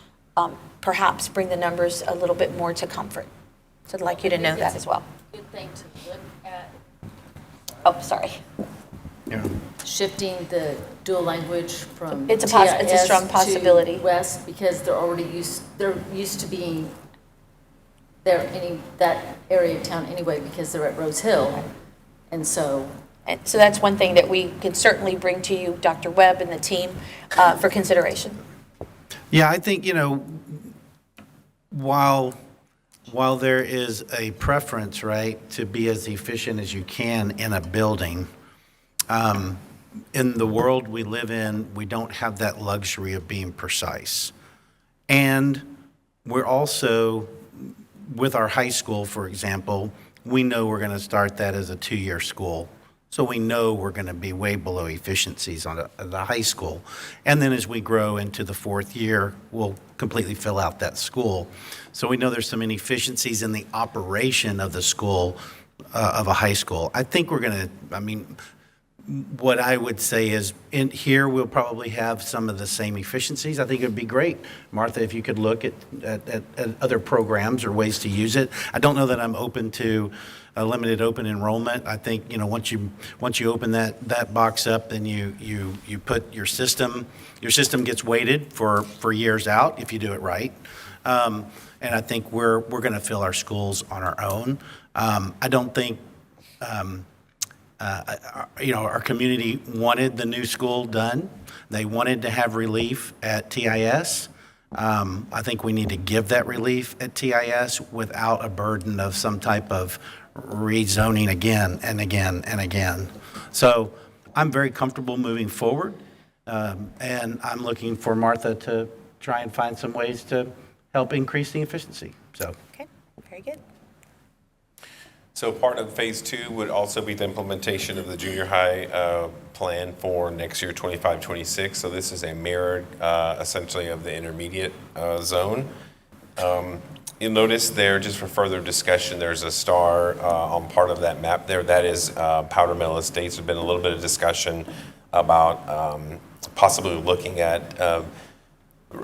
perhaps bring the numbers a little bit more to comfort. So I'd like you to know that as well. Good thing to look at, Oh, sorry. Yeah. shifting the dual language from It's a strong TIS possibility. to West, because they're used to being there that area of town anyway, because they're at Rose Hill. And so And so that's one thing that we can certainly bring to you, Dr. Webb and the team, for consideration. Yeah, I think, while there is a preference, right, to be as efficient as you can in a building, in the world we live in, we don't have that luxury of being precise. And we're also, with our high school, for example, we know we're going to start that as a 2-year school. So we know we're going to be way below efficiencies on the high school. And then as we grow into the 4th year, we'll completely fill out that school. So we know there's some inefficiencies in the operation of the school, of a high school. I think we're going to, what I would say is in here, we'll probably have some of the same efficiencies. I think it'd be great, Martha, if you could look at other programs or ways to use it. I don't know that I'm open to a limited open enrollment. I think, once you open that box up, then you put your system gets weighted for years out if you do it right. And I think we're going to fill our schools on our own. I don't think, our community wanted the new school done. They wanted to have relief at TIS. I think we need to give that relief at TIS without a burden of some type of rezoning again and again and again. So I'm very comfortable moving forward, and I'm looking for Martha to try and find some ways to help increase the efficiency. So. Okay, very good. So part of phase 2 would also be the implementation of the junior high plan for next year, 25-26. So this is a mirrored, essentially, of the intermediate zone. You'll notice there, just for further discussion, there's a star on part of that map there. That is Powder Mill Estates. There's been a little bit of discussion about possibly looking at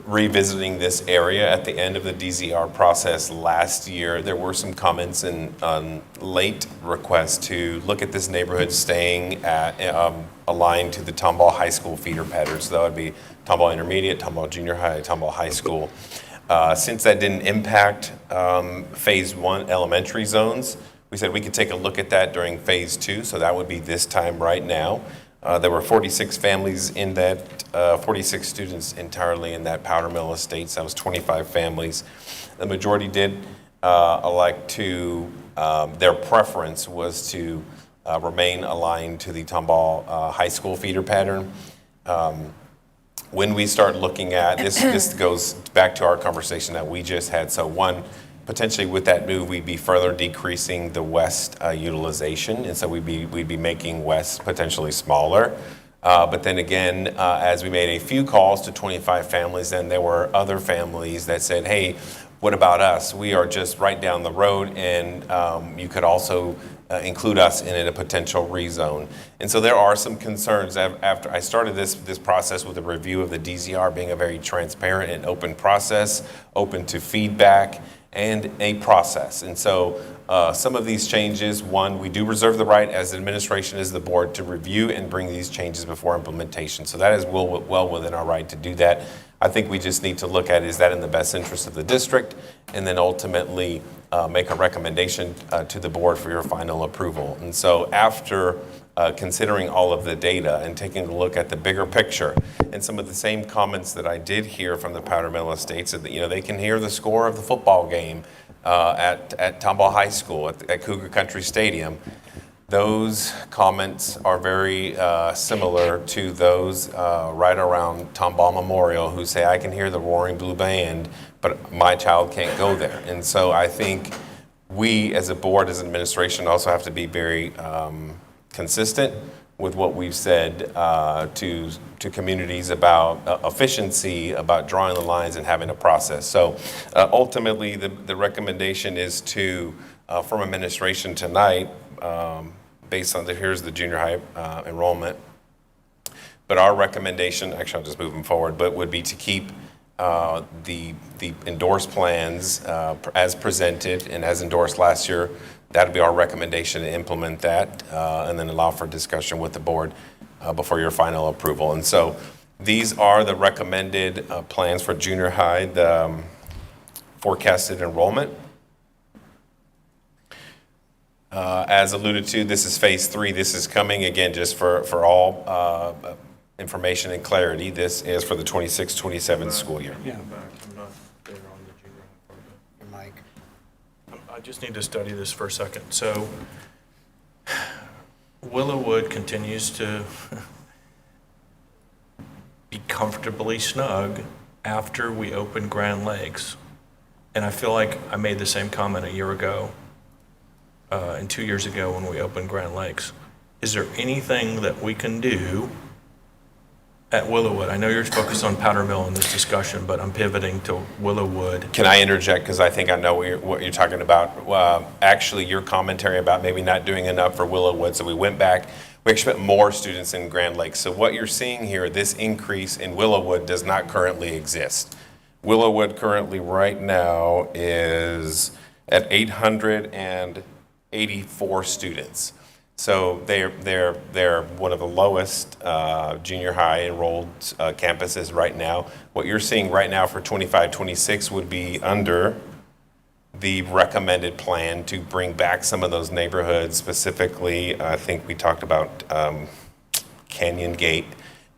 revisiting this area at the end of the DZR process last year. There were some comments and late requests to look at this neighborhood staying at, aligned to the Tomball High School feeder pattern. So that would be Tomball Intermediate, Tomball Junior High, Tomball High School. Since that didn't impact phase 1 elementary zones, we said we could take a look at that during phase 2. So that would be this time right now. There were 46 families in that, 46 students entirely in that Powder Mill Estates. That was 25 families. The majority did elect to, their preference was to remain aligned to the Tomball High School feeder pattern. When we start looking at, this goes back to our conversation that we just had. So one, potentially with that move, we'd be further decreasing the west utilization, and so we'd be making west potentially smaller. But then again, as we made a few calls to 25 families, then there were other families that said, hey, what about us? We are just right down the road, and you could also include us in a potential rezone. And so there are some concerns. After I started this process with a review of the DZR being a very transparent and open process, open to feedback, and a process. And so some of these changes, one, we do reserve the right as the administration, as the board, to review and bring these changes before implementation. So that is well within our right to do that. I think we just need to look at, is that in the best interest of the district, and then ultimately make a recommendation to the board for your final approval. And so after considering all of the data and taking a look at the bigger picture, and some of the same comments that I did hear from the Powder Mill Estates, that they can hear the score of the football game at Tomball High School at Cougar Country Stadium. Those comments are very similar to those right around Tomball Memorial, who say, I can hear the Roaring Blue Band, but my child can't go there. And so I think we as a board, as administration, also have to be very consistent with what we've said to communities about efficiency, about drawing the lines and having a process. So ultimately, the recommendation is to, from administration tonight, based on here's the junior high enrollment. But our recommendation, actually I'll just move them forward, but would be to keep the endorsed plans as presented and as endorsed last year. That'd be our recommendation, to implement that and then allow for discussion with the board before your final approval. And so these are the recommended plans for junior high, the forecasted enrollment. As alluded to, this is phase 3. This is coming, again, just for all information and clarity. This is for the 26-27 school year. Yeah. I'm not there on the junior high part of it. Mike. I just need to study this for a second. So Willowwood continues to be comfortably snug after we open Grand Lakes. And I feel like I made the same comment a year ago and 2 years ago when we opened Grand Lakes. Is there anything that we can do at Willowwood? I know you're focused on Powder Mill in this discussion, but I'm pivoting to Willowwood. Can I interject? Because I think I know what you're talking about. Actually, your commentary about maybe not doing enough for Willowwood. So we went back. We expect more students in Grand Lakes. So what you're seeing here, this increase in Willowwood does not currently exist. Willowwood currently right now is at 884 students. So they're one of the lowest junior high enrolled campuses right now. What you're seeing right now for 25-26 would be under the recommended plan to bring back some of those neighborhoods. Specifically, I think we talked about Canyon Gate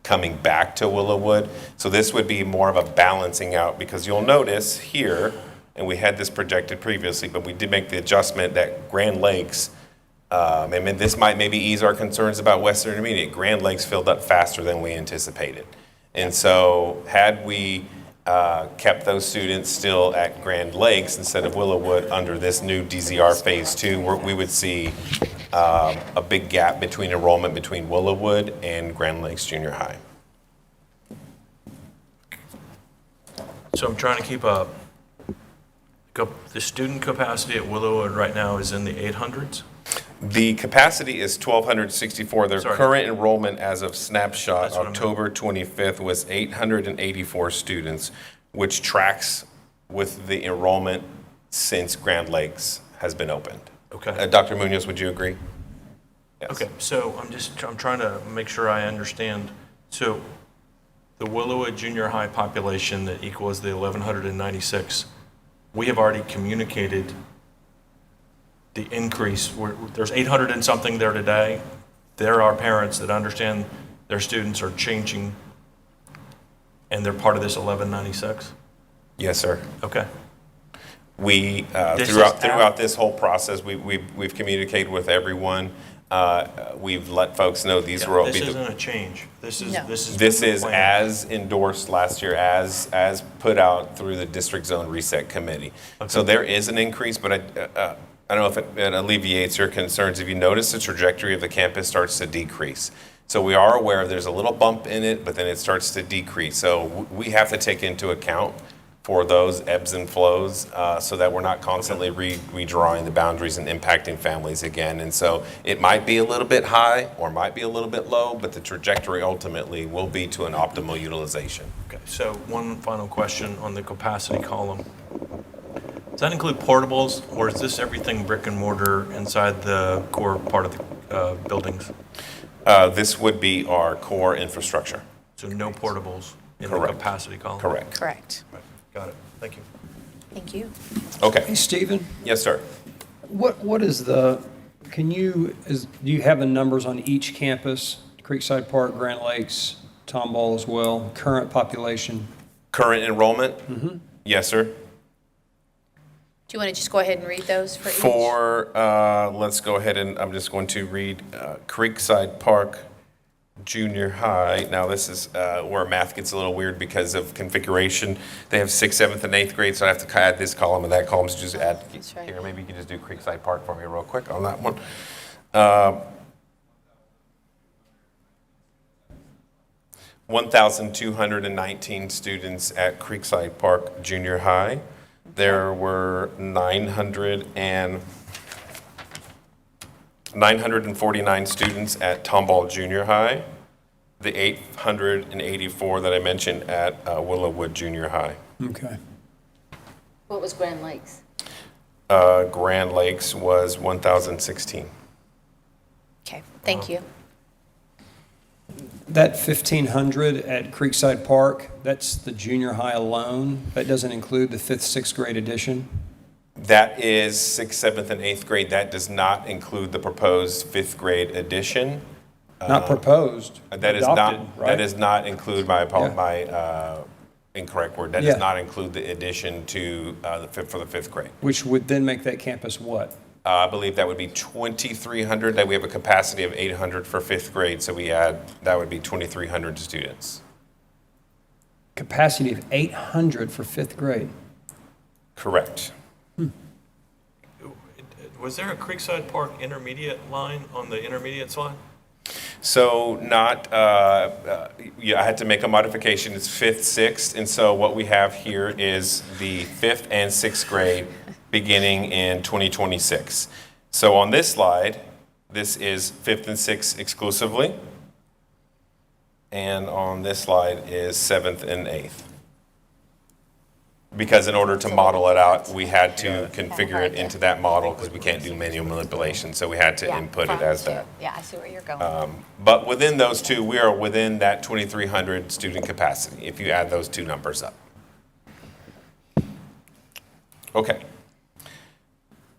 coming back to Willowwood. So this would be more of a balancing out, because you'll notice here, and we had this projected previously, but we did make the adjustment that Grand Lakes, this might maybe ease our concerns about Western Intermediate. Grand Lakes filled up faster than we anticipated. And so had we kept those students still at Grand Lakes instead of Willowwood under this new DZR Phase 2, where we would see a big gap between enrollment between Willowwood and Grand Lakes Junior High. So I'm trying to keep up. The student capacity at Willowwood right now is in the 800s? The capacity is 1,264. Their Sorry. current enrollment as of snapshot, That's what I meant. October 25th, was 884 students, which tracks with the enrollment since Grand Lakes has been opened. Okay. Dr. Munoz, would you agree? Yes. Okay, so I'm trying to make sure I understand. So the Willowwood Junior High population that equals the 1,196, we have already communicated the increase. There's 800 and something there today. There are parents that understand their students are changing, and they're part of this 1196? Yes, sir. Okay. We, This is throughout this whole process, we've communicated with everyone. We've let folks know these will This be. isn't a change. This is, No. This the is plan. as endorsed last year, as put out through the District Zone Reset Committee. So there is an increase, but I don't know if it alleviates your concerns. If you notice, the trajectory of the campus starts to decrease. So we are aware there's a little bump in it, but then it starts to decrease. So we have to take into account for those ebbs and flows so that we're not constantly redrawing the boundaries and impacting families again. And so it might be a little bit high or might be a little bit low, but the trajectory ultimately will be to an optimal utilization. Okay, so one final question on the capacity column. Does that include portables, or is this everything brick and mortar inside the core part of the buildings? This would be our core infrastructure. So no portables in Correct. the capacity column? Correct. Correct. Right, got it. Thank you. Thank you. Hey, Okay. Stephen, Yes, sir. what is do you have the numbers on each campus? Creekside Park, Grand Lakes, Tomball as well, current population? Current enrollment? Yes, sir. Do you want to just go ahead and read those for each? Let's go ahead and I'm just going to read Creekside Park Junior High. Now, this is where math gets a little weird because of configuration. They have 6th, 7th, and 8th grade, so I have to add this column and that column. So just add That's right. here. Maybe you can just do Creekside Park for me real quick on that one. 1,219 students at Creekside Park Junior High. There were 949 students at Tomball Junior High, the 884 that I mentioned at Willowwood Junior High. Okay. What was Grand Lakes? Grand Lakes was 1,016. Okay, thank you. That 1,500 at Creekside Park, that's the junior high alone? That doesn't include the 5th, 6th grade addition? That is 6th, 7th, and 8th grade. That does not include the proposed 5th grade addition. Not proposed, That is adopted, not, right? that does not include my Yeah. incorrect word. That Yeah. does not include the addition to for the 5th grade. Which would then make that campus what? I believe that would be 2,300, that we have a capacity of 800 for 5th grade, so that would be 2,300 students. Capacity of 800 for 5th grade. Correct. Was there a Creekside Park intermediate line on the intermediate slide? So I had to make a modification, it's 5th, 6th, and so what we have here is the 5th and 6th grade beginning in 2026. So on this slide, this is 5th and 6th exclusively, and on this slide is 7th and 8th. Because in order to model it out, we had to configure it into that model because we can't do manual manipulation, so we had to input it as that. Yeah, I see where you're going. But within those two, we are within that 2,300 student capacity, if you add those two numbers up. Okay.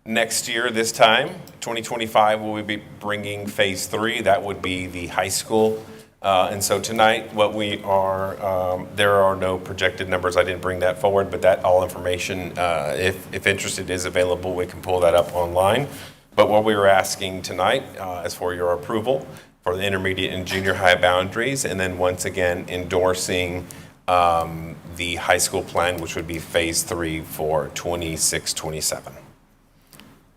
Next year, this time, 2025, we'll be bringing Phase 3. That would be the high school. And so tonight, what we are, there are no projected numbers. I didn't bring that forward, but that all information, if interested, is available. We can pull that up online. But what we were asking tonight is for your approval for the intermediate and junior high boundaries, and then once again endorsing the high school plan, which would be phase 3 for 26-27.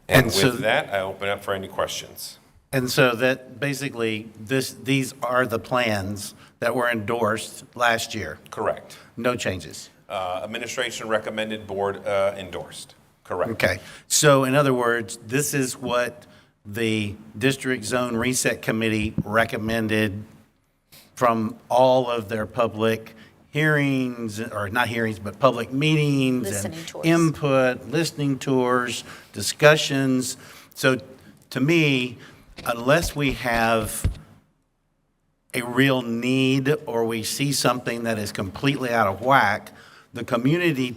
And And so- with that, I open up for any questions. And so that basically, these are the plans that were endorsed last year. Correct. No changes. Administration recommended, board endorsed. Correct. Okay. So in other words, this is what the District Zone Reset Committee recommended from all of their public hearings, or not hearings, but public meetings and Listening tours. input, listening tours, discussions. So to me, unless we have a real need or we see something that is completely out of whack, the community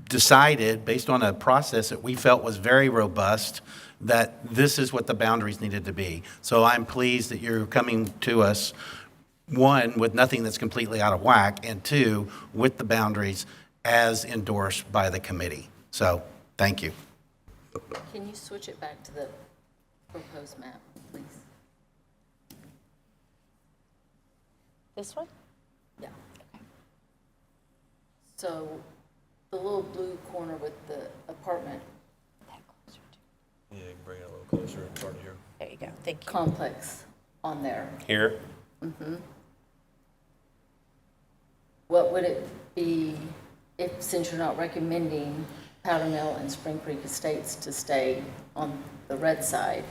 decided, based on a process that we felt was very robust, that this is what the boundaries needed to be. So I'm pleased that you're coming to us, one, with nothing that's completely out of whack, and two, with the boundaries as endorsed by the committee. So, thank you. Can you switch it back to the proposed map, please? This one? Yeah. So the little blue corner with the apartment Yeah, you can bring it a little closer, it's hard to hear. There you go, thank you. complex on there, Here, what would it be if, since you're not recommending Powder Mill and Spring Creek Estates to stay on the red side,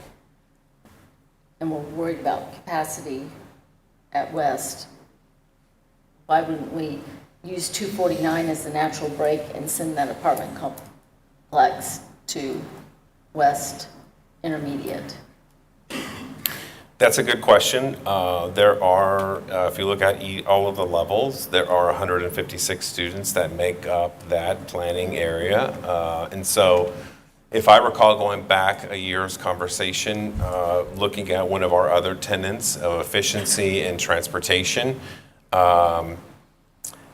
and we're worried about capacity at West, why wouldn't we use 249 as the natural break and send that apartment complex to West Intermediate? that's a good question. There are, if you look at all of the levels, there are 156 students that make up that planning area. And so if I recall going back a year's conversation, looking at one of our other tenets of efficiency and transportation,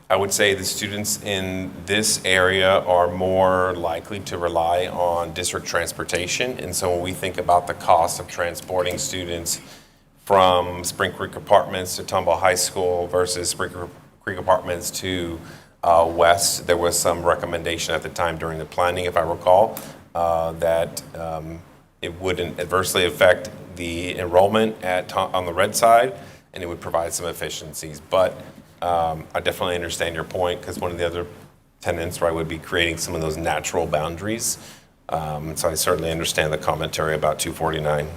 I would say the students in this area are more likely to rely on district transportation. And so when we think about the cost of transporting students from Spring Creek Apartments to Tomball High School versus Spring Creek Apartments to West, there was some recommendation at the time during the planning, if I recall, that it wouldn't adversely affect the enrollment on the red side, and it would provide some efficiencies. But I definitely understand your point, because one of the other tenets, right, would be creating some of those natural boundaries. And so I certainly understand the commentary about 249.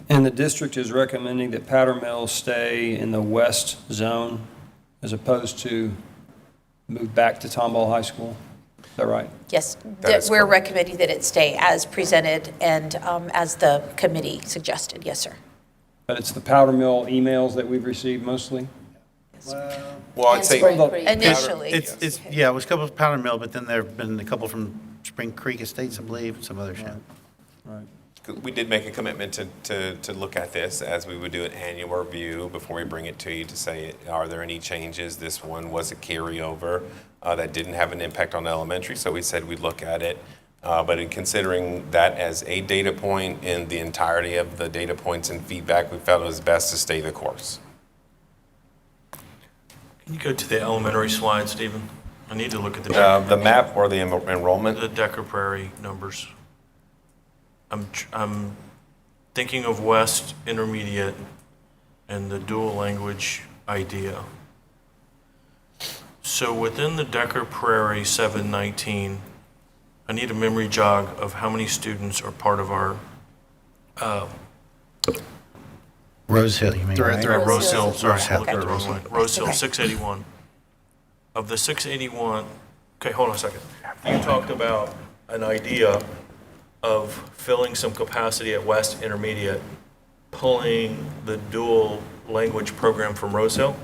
And the district is recommending that Powder Mill stay in the west zone as opposed to move back to Tomball High School? Is that right? Yes, That is we're correct. recommending that it stay as presented and as the committee suggested, yes, sir. But it's the Powder Mill emails that we've received mostly? Well, I'd And say Spring Creek. Initially. Yeah, it was a couple of Powder Mill, but then there have been a couple from Spring Creek Estates, I believe, and some others. Yeah. Right. we did make a commitment to look at this as we would do an annual review before we bring it to you to say, are there any changes? This one was a carryover that didn't have an impact on elementary, so we said we'd look at it. But in considering that as a data point in the entirety of the data points and feedback, we felt it was best to stay the course. Can you go to the elementary slide, Stephen? I need to look at The map or the enrollment? the Decker Prairie numbers. I'm thinking of West Intermediate and the dual language idea. So within the Decker Prairie 719, I need a memory jog of how many students are part of our Rose Hill, you mean, right? Rose Hill, sorry, Rose I looked at it the Hill. wrong way. Rose Hill, Okay. 681. Of the 681, okay, hold on a second. You talked about an idea of filling some capacity at West Intermediate, pulling the dual language program from Rose Hill?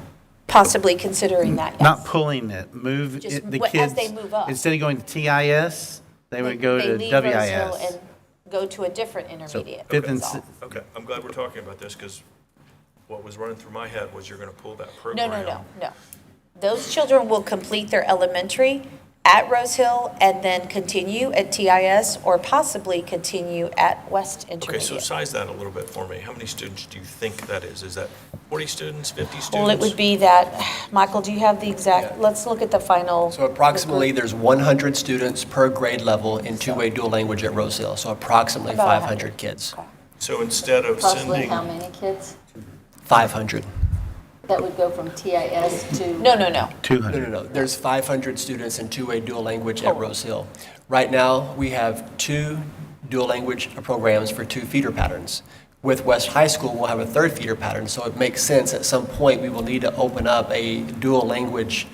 Possibly considering that, yes. Not pulling it, move Just it, the as kids. they move up. Instead of going to TIS, they would go to They leave Rose Hill WIS. and go to a different So intermediate. fifth and That's all. Okay, I'm glad we're talking about this, because what was running through my head was you're going to pull that No, program. no, no, no. Those children will complete their elementary, at Rose Hill and then continue at TIS or possibly continue at West Okay, so Intermediate. size that a little bit for me. How many students do you think that is? Is that 40 students, 50 students? Well, it would be that, Michael, do you have the exact, let's look at the final. So approximately, there's 100 students per grade level in two-way dual language at Rose Hill, so approximately About 500 kids. So instead of Approximately sending, how many kids? 500. That would go from TIS to? No. No, no. There's 500 students in two-way dual language at Rose Hill. Right now, we have 2 dual language programs for 2 feeder patterns. With West High School, we'll have a 3rd feeder pattern, so it makes sense at some point we will need to open up a dual language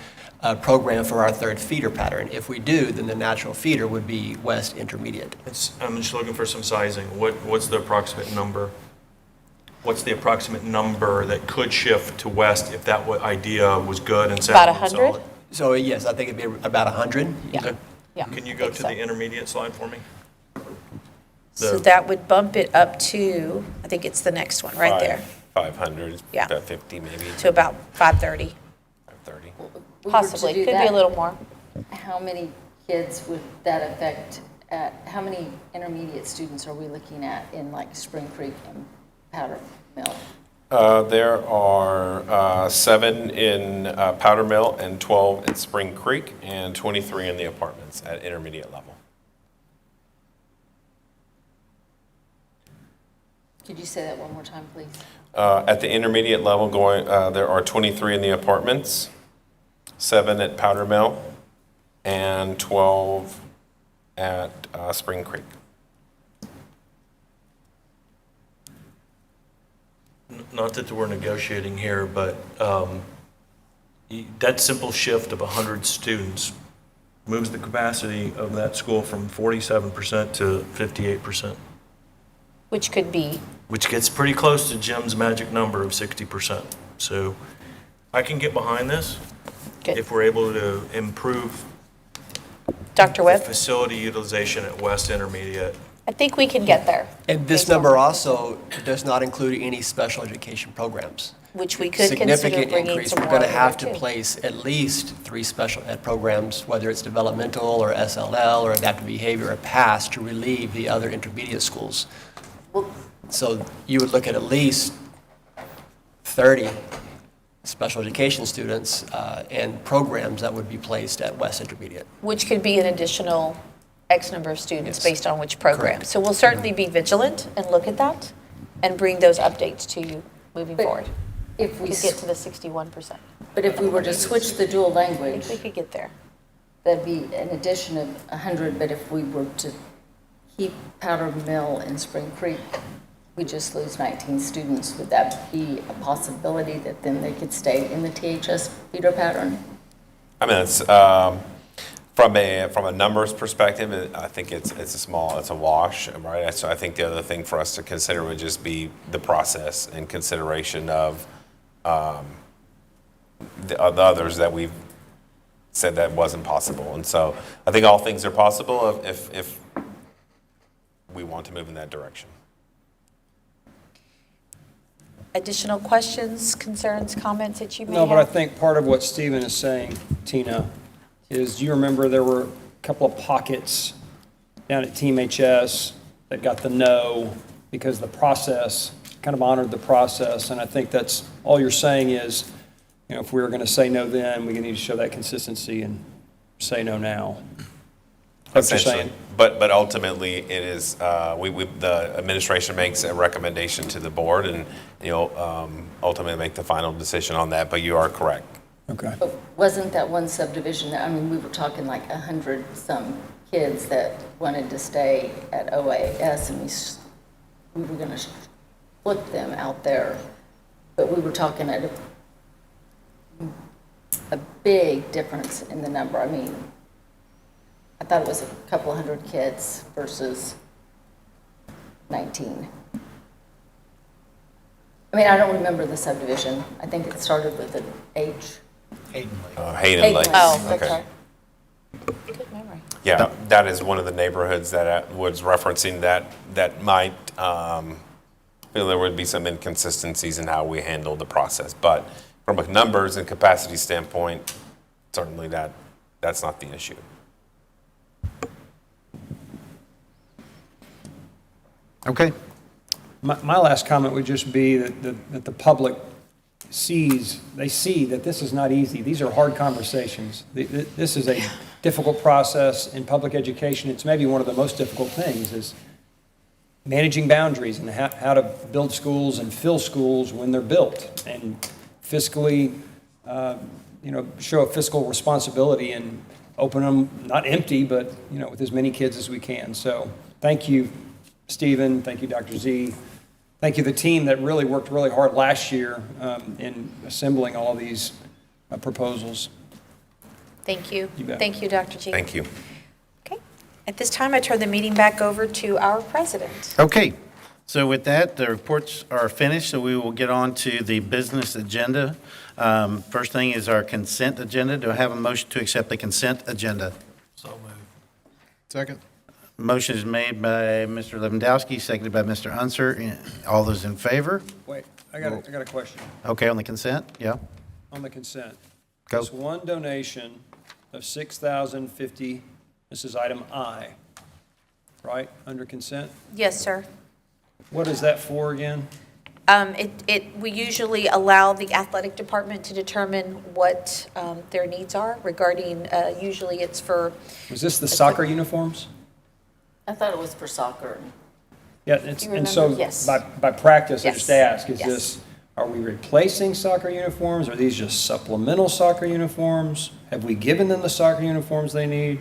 program for our 3rd feeder pattern. If we do, then the natural feeder would be West Intermediate. I'm just looking for some sizing. What's the approximate number? What's the approximate number that could shift to West if that idea was good and About sounded 100? solid? So yes, I think it'd be about 100. Yeah. Yeah. Can you go to the intermediate slide for me? So that would bump it up to, I think it's the next one, right there, 500, Yeah. about 50 maybe. to about 530. 530. If we were to Possibly, do could be a that, little more. How many kids would that affect how many intermediate students are we looking at in like Spring Creek and Powder Mill? There are 7 in Powder Mill and 12 in Spring Creek and 23 in the apartments at intermediate level. Could you say that one more time, please? At the intermediate level, there are 23 in the apartments, 7 at Powder Mill, and 12 at Spring Creek. Not that we're negotiating here, but that simple shift of 100 students moves the capacity of that school from 47% to 58%, Which could be, which gets pretty close to Jim's magic number of 60%. So I can get behind this Good. if we're able to improve Dr. the Webb, facility utilization at West Intermediate. I think we can get there. And this based on number what- also does not include any special education programs. Which we could consider Significant bringing increase. some We're more going to have over to too. place at least 3 special ed programs, whether it's developmental or SLL or adaptive behavior or PASS, to relieve the other intermediate schools. So you would look at least 30 special education students and programs that would be placed at West Intermediate. Which could be an additional X number of students Yes. based on which program. Correct. So we'll certainly be vigilant and look at that and bring those updates to you moving But forward. If We we, could get to the 61%. but if we were to switch the dual I language, think we could get there. that'd be an addition of 100, but if we were to keep Powder Mill and Spring Creek, we just lose 19 students. Would that be a possibility that then they could stay in the THS feeder pattern? I mean, it's from a numbers perspective, I think it's a wash, right? So I think the other thing for us to consider would just be the process and consideration of the others that we've said that wasn't possible. And so I think all things are possible if we want to move in that direction. Additional questions, concerns, comments that you may No, have? but I think part of what Stephen is saying, Tina, is you remember there were a couple of pockets down at Team HS that got the no because the process, kind of honored the process. And I think that's, all you're saying is, you know, if we were going to say no then, we need to show that consistency and say no now. That's what you're Essentially. saying. But ultimately, it is, the administration makes a recommendation to the board, and you'll ultimately make the final decision on that, but you are correct. Okay. But wasn't that one subdivision, I mean, we were talking like 100-some kids that wanted to stay at OAS, and we were going to split them out there, but we were talking at a big difference in the number. I mean, I thought it was a couple of hundred kids versus 19. I mean, I don't remember the subdivision. I think it started with an H. Hayden Hayden Lakes. Lakes. Oh, that's Okay. right. Good memory. Yeah, that is one of the neighborhoods that was referencing that might feel there would be some inconsistencies in how we handle the process. But from a numbers and capacity standpoint, certainly that's not the issue. Okay. My last comment would just be that the public they see that this is not easy. These are hard conversations. This is a difficult process in public education. It's maybe one of the most difficult things is managing boundaries and how to build schools and fill schools when they're built, and fiscally, show a fiscal responsibility and open them, not empty, but, with as many kids as we can. So thank you, Stephen. Thank you, Dr. Z. Thank you, the team that really worked really hard last year in assembling all of these proposals. Thank you. You bet. Thank you, Dr. G. Thank you. Okay. At this time, I turn the meeting back over to our president. Okay, so with that, the reports are finished, so we will get on to the business agenda. First thing is our consent agenda. Do I have a motion to accept the consent agenda? So moved. Second. Motion is made by Mr. Lewandowski, seconded by Mr. Unser. All those in favor? Wait, I got a question Okay, on the consent? Yeah. on the consent. Go. This one donation of $6,050, this is item I, right, under consent? Yes, sir. What is that for again? We usually allow the athletic department to determine what their needs are regarding, usually it's for, Was this the soccer uniforms? I thought it was for soccer. Yeah, You and so remember? Yes. by practice, I just Yes. ask, is Yes. this, are we replacing soccer uniforms? Are these just supplemental soccer uniforms? Have we given them the soccer uniforms they need?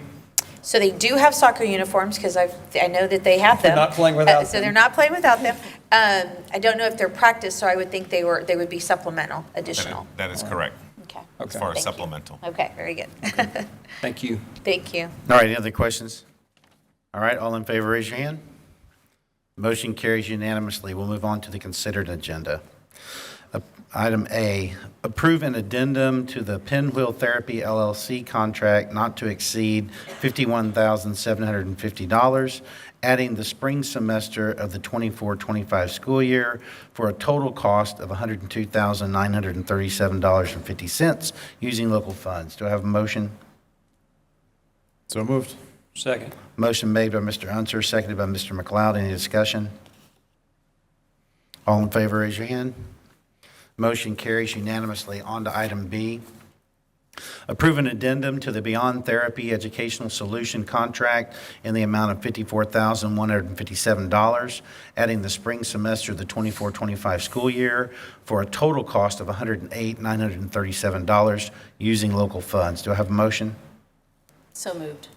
so they do have soccer uniforms, because I know that they have them. They're not playing without So them. they're not playing without them. I don't know if they're practice, so I would think they would be supplemental, additional. That is correct, Okay. as Okay, far as Thank you. supplemental. Okay, very good. thank you. Thank you. All right, any other questions? All right, all in favor, raise your hand. Motion carries unanimously. We'll move on to the considered agenda. Item A, approve an addendum to the Pinwheel Therapy LLC contract not to exceed $51,750, adding the spring semester of the 24-25 school year for a total cost of $102,937.50 using local funds. Do I have a motion? So moved. Second. Motion made by Mr. Unser, seconded by Mr. McLeod. Any discussion? All in favor, raise your hand. Motion carries unanimously. On to item B. Approve an addendum to the Beyond Therapy Educational Solution contract in the amount of $54,157, adding the spring semester of the 24-25 school year for a total cost of $108,937 using local funds. Do I have a motion? So moved.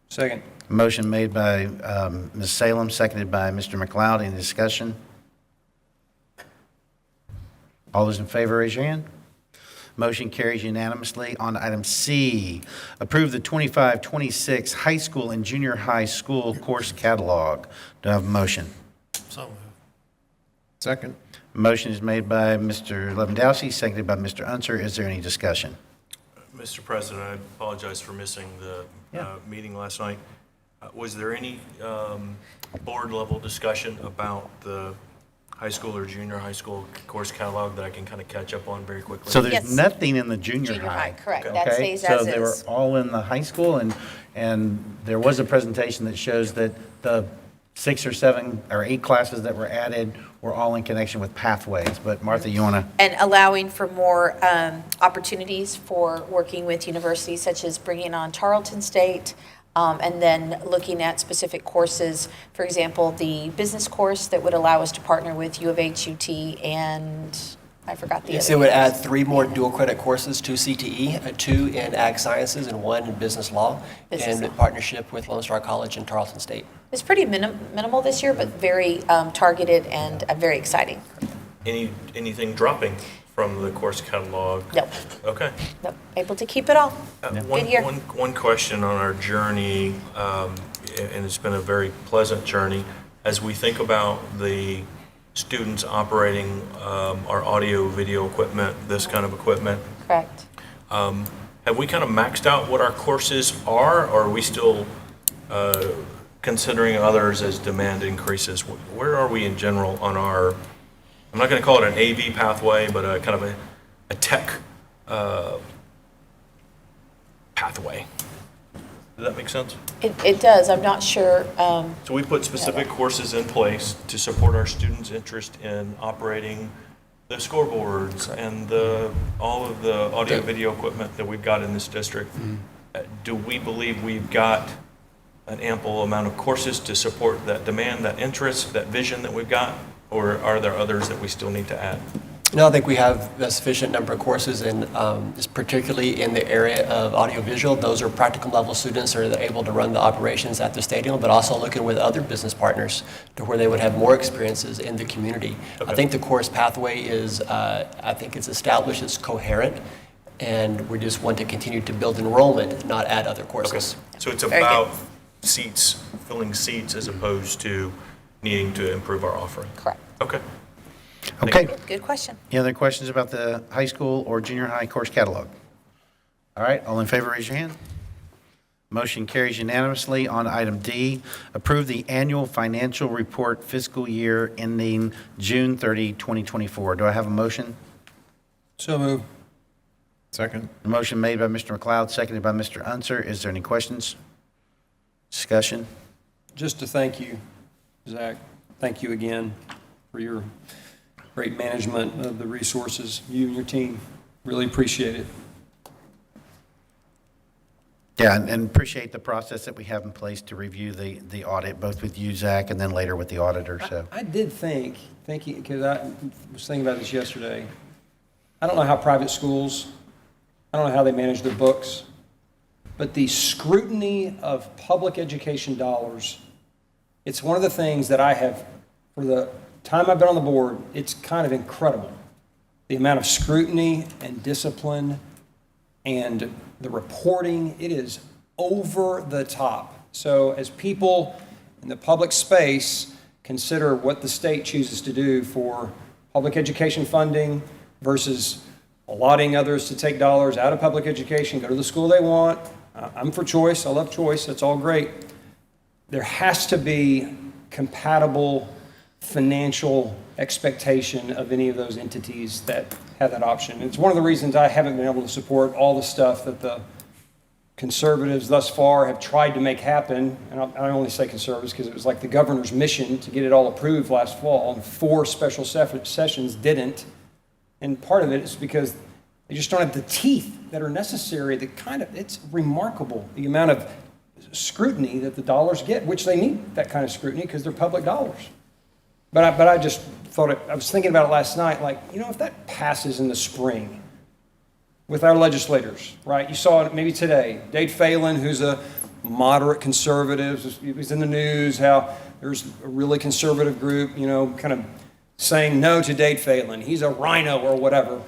Second. Motion made by Ms. Salem, seconded by Mr. McLeod. Any discussion? All those in favor, raise your hand. Motion carries unanimously. On to item C, approve the 25-26 high school and junior high school course catalog. Do I have a motion? So moved. Second. Motion is made by Mr. Lewandowski, seconded by Mr. Unser. Is there any discussion? Mr. President, I apologize for missing the meeting last night. Was there any board-level discussion about the high school or junior high school course catalog that I can kind of catch up on very quickly? So there's Yes. nothing in the junior Junior high, high. correct. That Okay? stays as So they were is. all in the high school, and there was a presentation that shows that the 6 or 7 or 8 classes that were added were all in connection with pathways. But Martha, you want to? And allowing for more opportunities for working with universities, such as bringing on Tarleton State, and then looking at specific courses. For example, the business course that would allow us to partner with U of H, UT, and I forgot the other. Yes, it would add 3 more dual credit courses to CTE, 2 in ag sciences and 1 in business law, Business in law. partnership with Lone Star College and Tarleton State. It's pretty minimal this year, but very targeted and very exciting. Anything dropping from the course catalog? Nope. Okay. Nope. Able to keep it all. One, Good year. one question on our journey, and it's been a very pleasant journey, as we think about the students operating our audio, video equipment, this kind of equipment, Correct. have we kind of maxed out what our courses are, or are we still considering others as demand increases? Where are we in general on our, I'm not going to call it an AV pathway, but a kind of a tech pathway? Does that make sense? It does. I'm not sure. So we put specific courses in place to support our students' interest in operating the scoreboards and all of the audio video equipment that we've got in this district. Do we believe we've got an ample amount of courses to support that demand, that interest, that vision that we've got? Or are there others that we still need to add? No, I think we have a sufficient number of courses, and particularly in the area of audiovisual, those are practical level students that are able to run the operations at the stadium, but also looking with other business partners to where they would have more experiences in the community. Okay. I think the course pathway is, I think it's established, it's coherent, and we just want to continue to build enrollment, not add other courses. Okay. So it's Very good. about seats, filling seats, as opposed to needing to improve our offering. Correct. Okay. Okay. Good question. Any other questions about the high school or junior high course catalog? All right, all in favor, raise your hand. Motion carries unanimously. On item D, approve the annual financial report fiscal year ending June 30, 2024. Do I have a motion? So move. Second. A motion made by Mr. McLeod, seconded by Mr. Unser. Is there any questions? Discussion? Just to thank you, Zach. Thank you again for your great management of the resources, you and your team. Really appreciate it. Yeah, and appreciate the process that we have in place to review the audit, both with you, Zach, and then later with the auditor, so. I did thinking, because I was thinking about this yesterday. I don't know how private schools, I don't know how they manage their books, but the scrutiny of public education dollars, it's one of the things that I have, for the time I've been on the board, it's kind of incredible. The amount of scrutiny and discipline and the reporting, it is over the top. So as people in the public space consider what the state chooses to do for public education funding versus allotting others to take dollars out of public education, go to the school they want. I'm for choice. I love choice. That's all great. There has to be compatible financial expectation of any of those entities that have that option. It's one of the reasons I haven't been able to support all the stuff that the conservatives thus far have tried to make happen. And I only say conservatives because it was like the governor's mission to get it all approved last fall, and 4 special sessions didn't. And part of it is because they just don't have the teeth that are necessary. It's remarkable the amount of scrutiny that the dollars get, which they need that kind of scrutiny because they're public dollars. But I just thought, I was thinking about it last night, like, if that passes in the spring with our legislators, right? You saw it maybe today. Dade Phelan, who's a moderate conservative, he was in the news, how there's a really conservative group, kind of saying no to Dade Phelan. He's a rhino or whatever.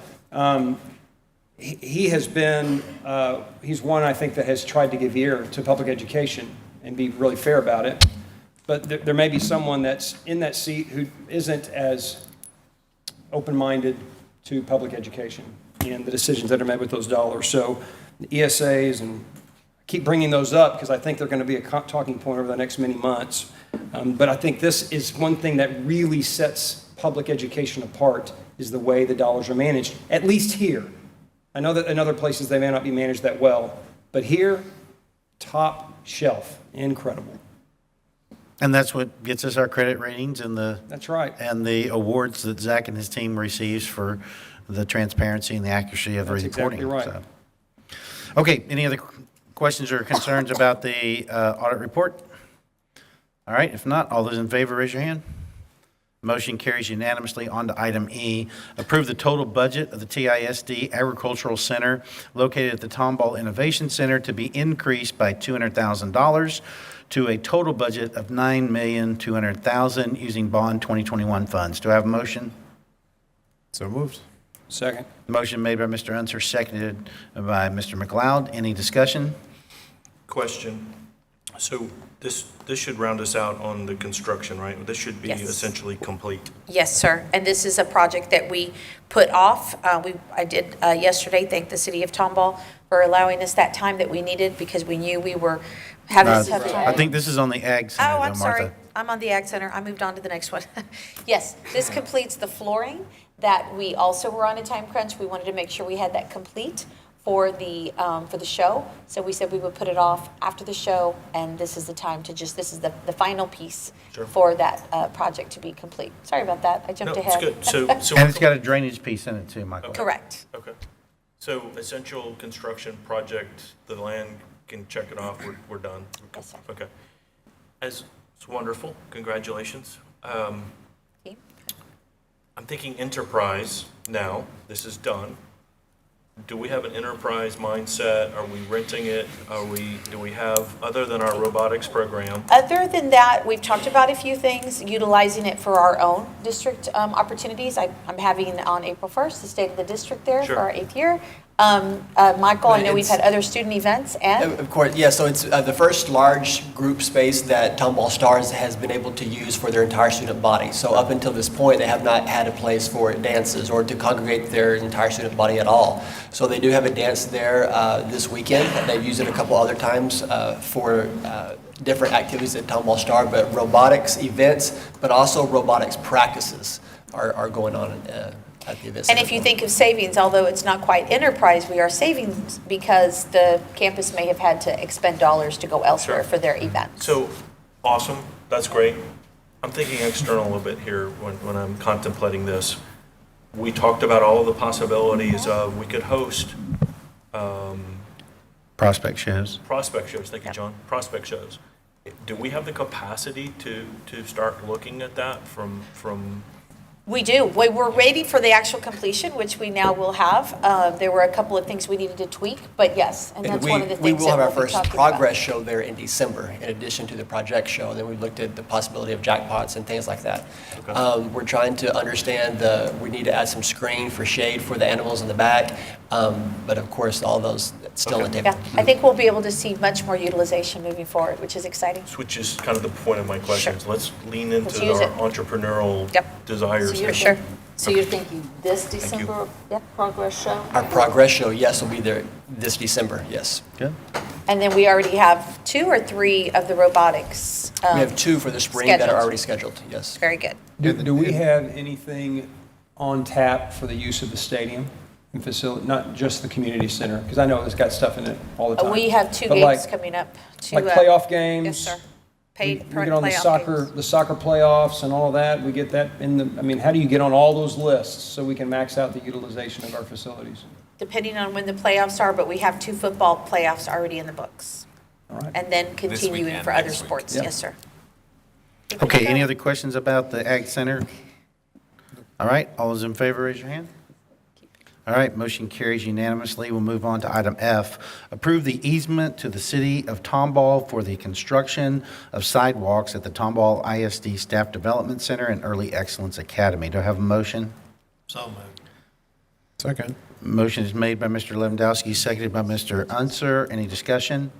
He has been, he's one, I think, that has tried to give ear to public education and be really fair about it. But there may be someone that's in that seat who isn't as open-minded to public education and the decisions that are made with those dollars. So the ESAs, and I keep bringing those up because I think they're going to be a talking point over the next many months. But I think this is one thing that really sets public education apart, is the way the dollars are managed, at least here. I know that in other places they may not be managed that well, but here, top shelf, incredible. And that's what gets us our credit ratings and That's right. and the awards that Zach and his team receives for the transparency and the accuracy of the That's reporting. exactly right. So. Okay, any other questions or concerns about the audit report? All right, if not, all those in favor, raise your hand. Motion carries unanimously. On to item E, approve the total budget of the TISD Agricultural Center located at the Tomball Innovation Center to be increased by $200,000 to a total budget of $9,200,000 using bond 2021 funds. Do I have a motion? So moved. Second. Motion made by Mr. Unser, seconded by Mr. McLeod. Any discussion? Question. So this should round us out on the construction, right? This should be Yes. essentially complete. Yes, sir. And this is a project that we put off. I did yesterday thank the city of Tomball for allowing us that time that we needed because we knew we were having a tough time. I think this is on the Ag Center, Oh, though, I'm sorry. Martha. I'm on the Ag Center. I moved on to the next one. Yes, this completes the flooring that we also were on a time crunch. We wanted to make sure we had that complete for the show. So we said we would put it off after the show, and this is the time to this is the final piece for that project to be complete. Sorry about that, I jumped No, ahead. it's good. So And it's got a drainage piece in it too, Michael. Correct. Okay. So essential construction project, the land can check it off, we're done. Yes, sir. Okay. It's wonderful, congratulations. Okay. I'm thinking enterprise now, this is done. Do we have an enterprise mindset? Are we renting it? Do we have, other than our robotics program? Other than that, we've talked about a few things, utilizing it for our own district opportunities. I'm having on April 1st, the State of the District there Sure. for our 8th year. Michael, I know we've had other student events, and Of course, yeah, so it's the first large group space that Tomball Stars has been able to use for their entire student body. So up until this point, they have not had a place for dances or to congregate their entire student body at all. So they do have a dance there this weekend. They've used it a couple other times for different activities at Tomball Star, but robotics events, but also robotics practices are going on at the event. and if you think of savings, although it's not quite enterprise, we are saving because the campus may have had to expend dollars to go elsewhere for their events. So, awesome, that's great. I'm thinking external a little bit here when I'm contemplating this. We talked about all of the possibilities of, we could host Prospect shows. prospect shows, thank you, John, prospect shows. Do we have the capacity to start looking at that from We do. We're waiting for the actual completion, which we now will have. There were a couple of things we needed to tweak, but yes, and that's one of the We things will that have our we'll be first talking about. progress show there in December, in addition to the project show. Then we looked at the possibility of jackpots and things like that. We're trying to understand we need to add some screen for shade for the animals in the back. But of course, all those still on the table. Yeah, I think we'll be able to see much more utilization moving forward, which is exciting. which is kind of the point of my questions. Let's lean into Let's use our it. entrepreneurial Yep. desires. So you're, Sure. so you're thinking this you. December Yeah. progress show? Our progress show, yes, will be there this December, yes. Good. And then we already have 2 or 3 of the robotics. We have 2 for the spring that are scheduled. already scheduled, yes. Very good. Do we have anything on tap for the use of the stadium and facility, not just the community center? Because I know it's got stuff in it all the time. We have 2 But games like- coming up. Like playoff games? Yes, sir. Paid We get on the playoff games. the soccer playoffs and all that, we get that in the, I mean, how do you get on all those lists so we can max out the utilization of our facilities? Depending on when the playoffs are, but we have 2 football playoffs already in the books. All right. And then continuing weekend, for other next week. sports. Yep. Yes, sir. Okay, any other questions about the Ag Center? All right, all those in favor, raise your hand. All right, motion carries unanimously. We'll move on to item F. Approve the easement to the city of Tomball for the construction of sidewalks at the Tomball ISD Staff Development Center and Early Excellence Academy. Do I have a motion? So moved. Second. Motion is made by Mr. Lewandowski, seconded by Mr. Unser. Any discussion?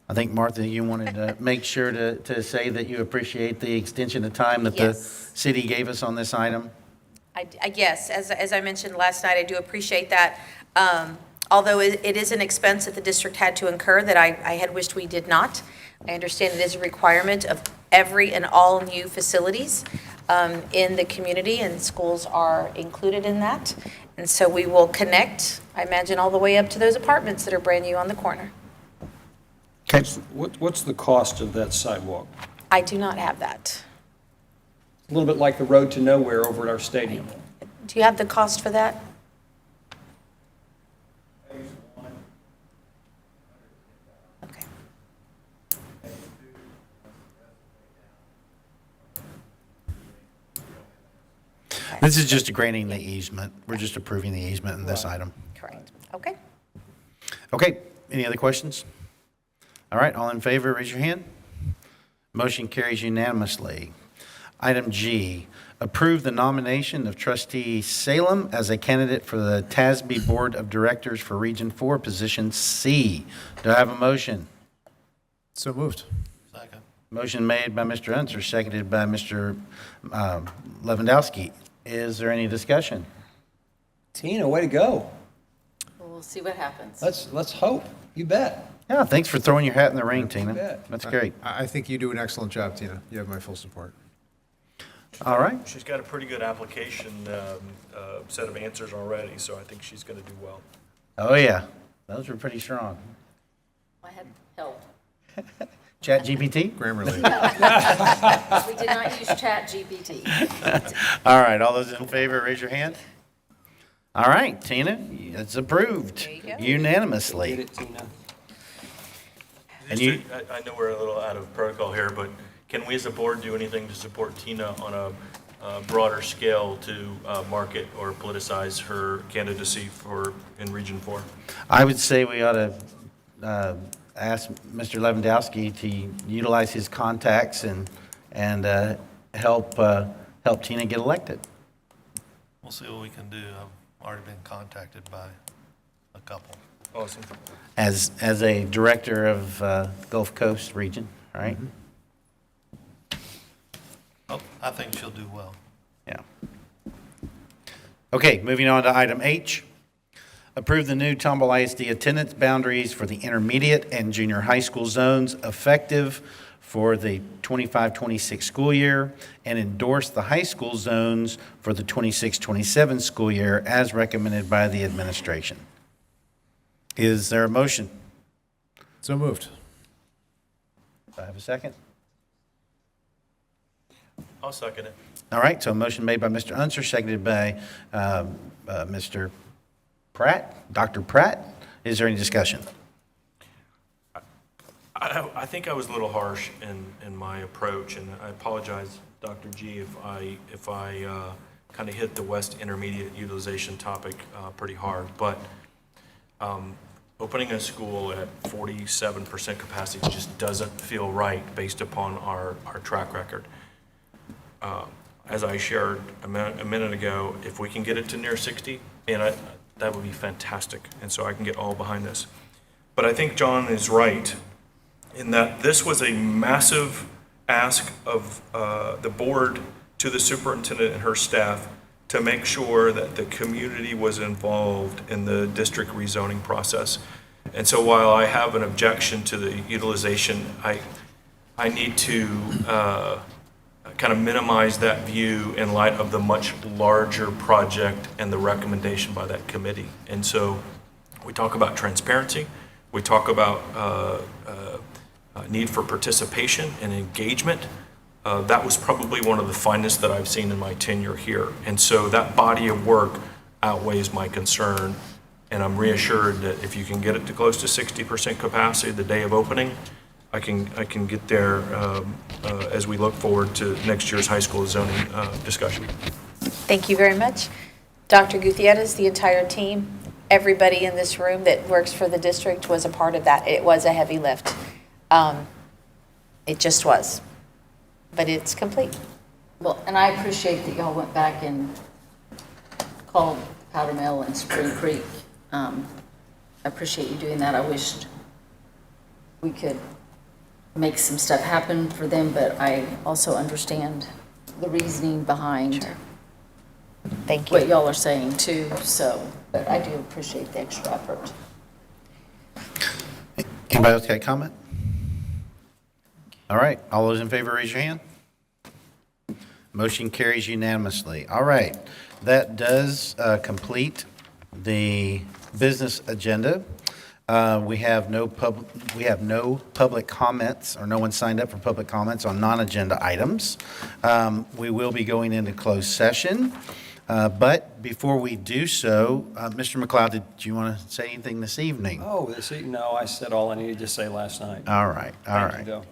I think, Martha, you wanted to make sure to say that you appreciate the extension of time that the Yes. city gave us on this item. Yes, as I mentioned last night, I do appreciate that. Although it is an expense that the district had to incur that I had wished we did not. I understand it is a requirement of every and all new facilities in the community, and schools are included in that. And so we will connect, I imagine, all the way up to those apartments that are brand new on the corner. Okay. What's the cost of that sidewalk? I do not have that. A little bit like the road to nowhere over at our stadium. Do you have the cost for that? Okay. This is just granting the easement. We're just approving the easement in this item. Correct. Okay. Okay, any other questions? All right, all in favor, raise your hand. Motion carries unanimously. Item G, approve the nomination of trustee Salem as a candidate for the TASB Board of Directors for Region 4, position C. Do I have a motion? So moved. Second. Motion made by Mr. Unser, seconded by Mr. Lewandowski. Is there any discussion? Tina, way to go. We'll see what happens. Let's hope. You bet. Yeah, thanks for throwing your hat in the ring, Tina. bet. That's great. I think you do an excellent job, Tina. You have my full support. All right. She's got a pretty good application set of answers already, so I think she's going to do well. Oh, yeah. Those were pretty strong. I had help. Chat GPT? Grammarly. We did not use Chat GPT. All right, all those in favor, raise your hand. All right, Tina, it's approved There you go. Get unanimously. it, Tina? And you- I know we're a little out of protocol here, but can we as a board do anything to support Tina on a broader scale to market or politicize her candidacy in Region 4? I would say we ought to ask Mr. Lewandowski to utilize his contacts and help Tina get elected. We'll see what we can do. I've already been contacted by a couple. Awesome. As a director of Gulf Coast region, right? Oh, I think she'll do well. Yeah. Okay, moving on to item H. Approve the new Tomball ISD attendance boundaries for the intermediate and junior high school zones effective for the 25-26 school year and endorse the high school zones for the 26-27 school year as recommended by the administration. Is there a motion? So moved. Do I have a second? I'll second it. All right, so a motion made by Mr. Unser, seconded by Mr. Pratt, Dr. Pratt. Is there any discussion? I think I was a little harsh in my approach, and I apologize, Dr. G, if I kind of hit the West Intermediate utilization topic pretty hard. But opening a school at 47% capacity just doesn't feel right based upon our track record. As I shared a minute ago, if we can get it to near 60, and that would be fantastic. And so I can get all behind this. But I think John is right in that this was a massive ask of the board to the superintendent and her staff to make sure that the community was involved in the district rezoning process. And so while I have an objection to the utilization, I need to kind of minimize that view in light of the much larger project and the recommendation by that committee. And so we talk about transparency, we talk about need for participation and engagement. That was probably one of the finest that I've seen in my tenure here. And so that body of work outweighs my concern. And I'm reassured that if you can get it to close to 60% capacity the day of opening, I can get there as we look forward to next year's high school zoning discussion. Thank you very much. Dr. Gutierrez, the entire team, everybody in this room that works for the district was a part of that. It was a heavy lift. It just was. But it's complete. Well, and I appreciate that y'all went back and called Powder Mill and Spring Creek. I appreciate you doing that. I wished we could make some stuff happen for them, but I also understand the reasoning behind Thank you. what y'all are saying too, so, but I do appreciate the extra effort. Anybody else got a comment? All right, all those in favor, raise your hand. Motion carries unanimously. All right, that does complete the business agenda. We have no public comments, or no one signed up for public comments on non-agenda items. We will be going into closed session. But before we do so, Mr. McLeod, did you want to say anything this evening? Oh, no, I said all I needed to say last night. All right, all Thank you, right. Joe.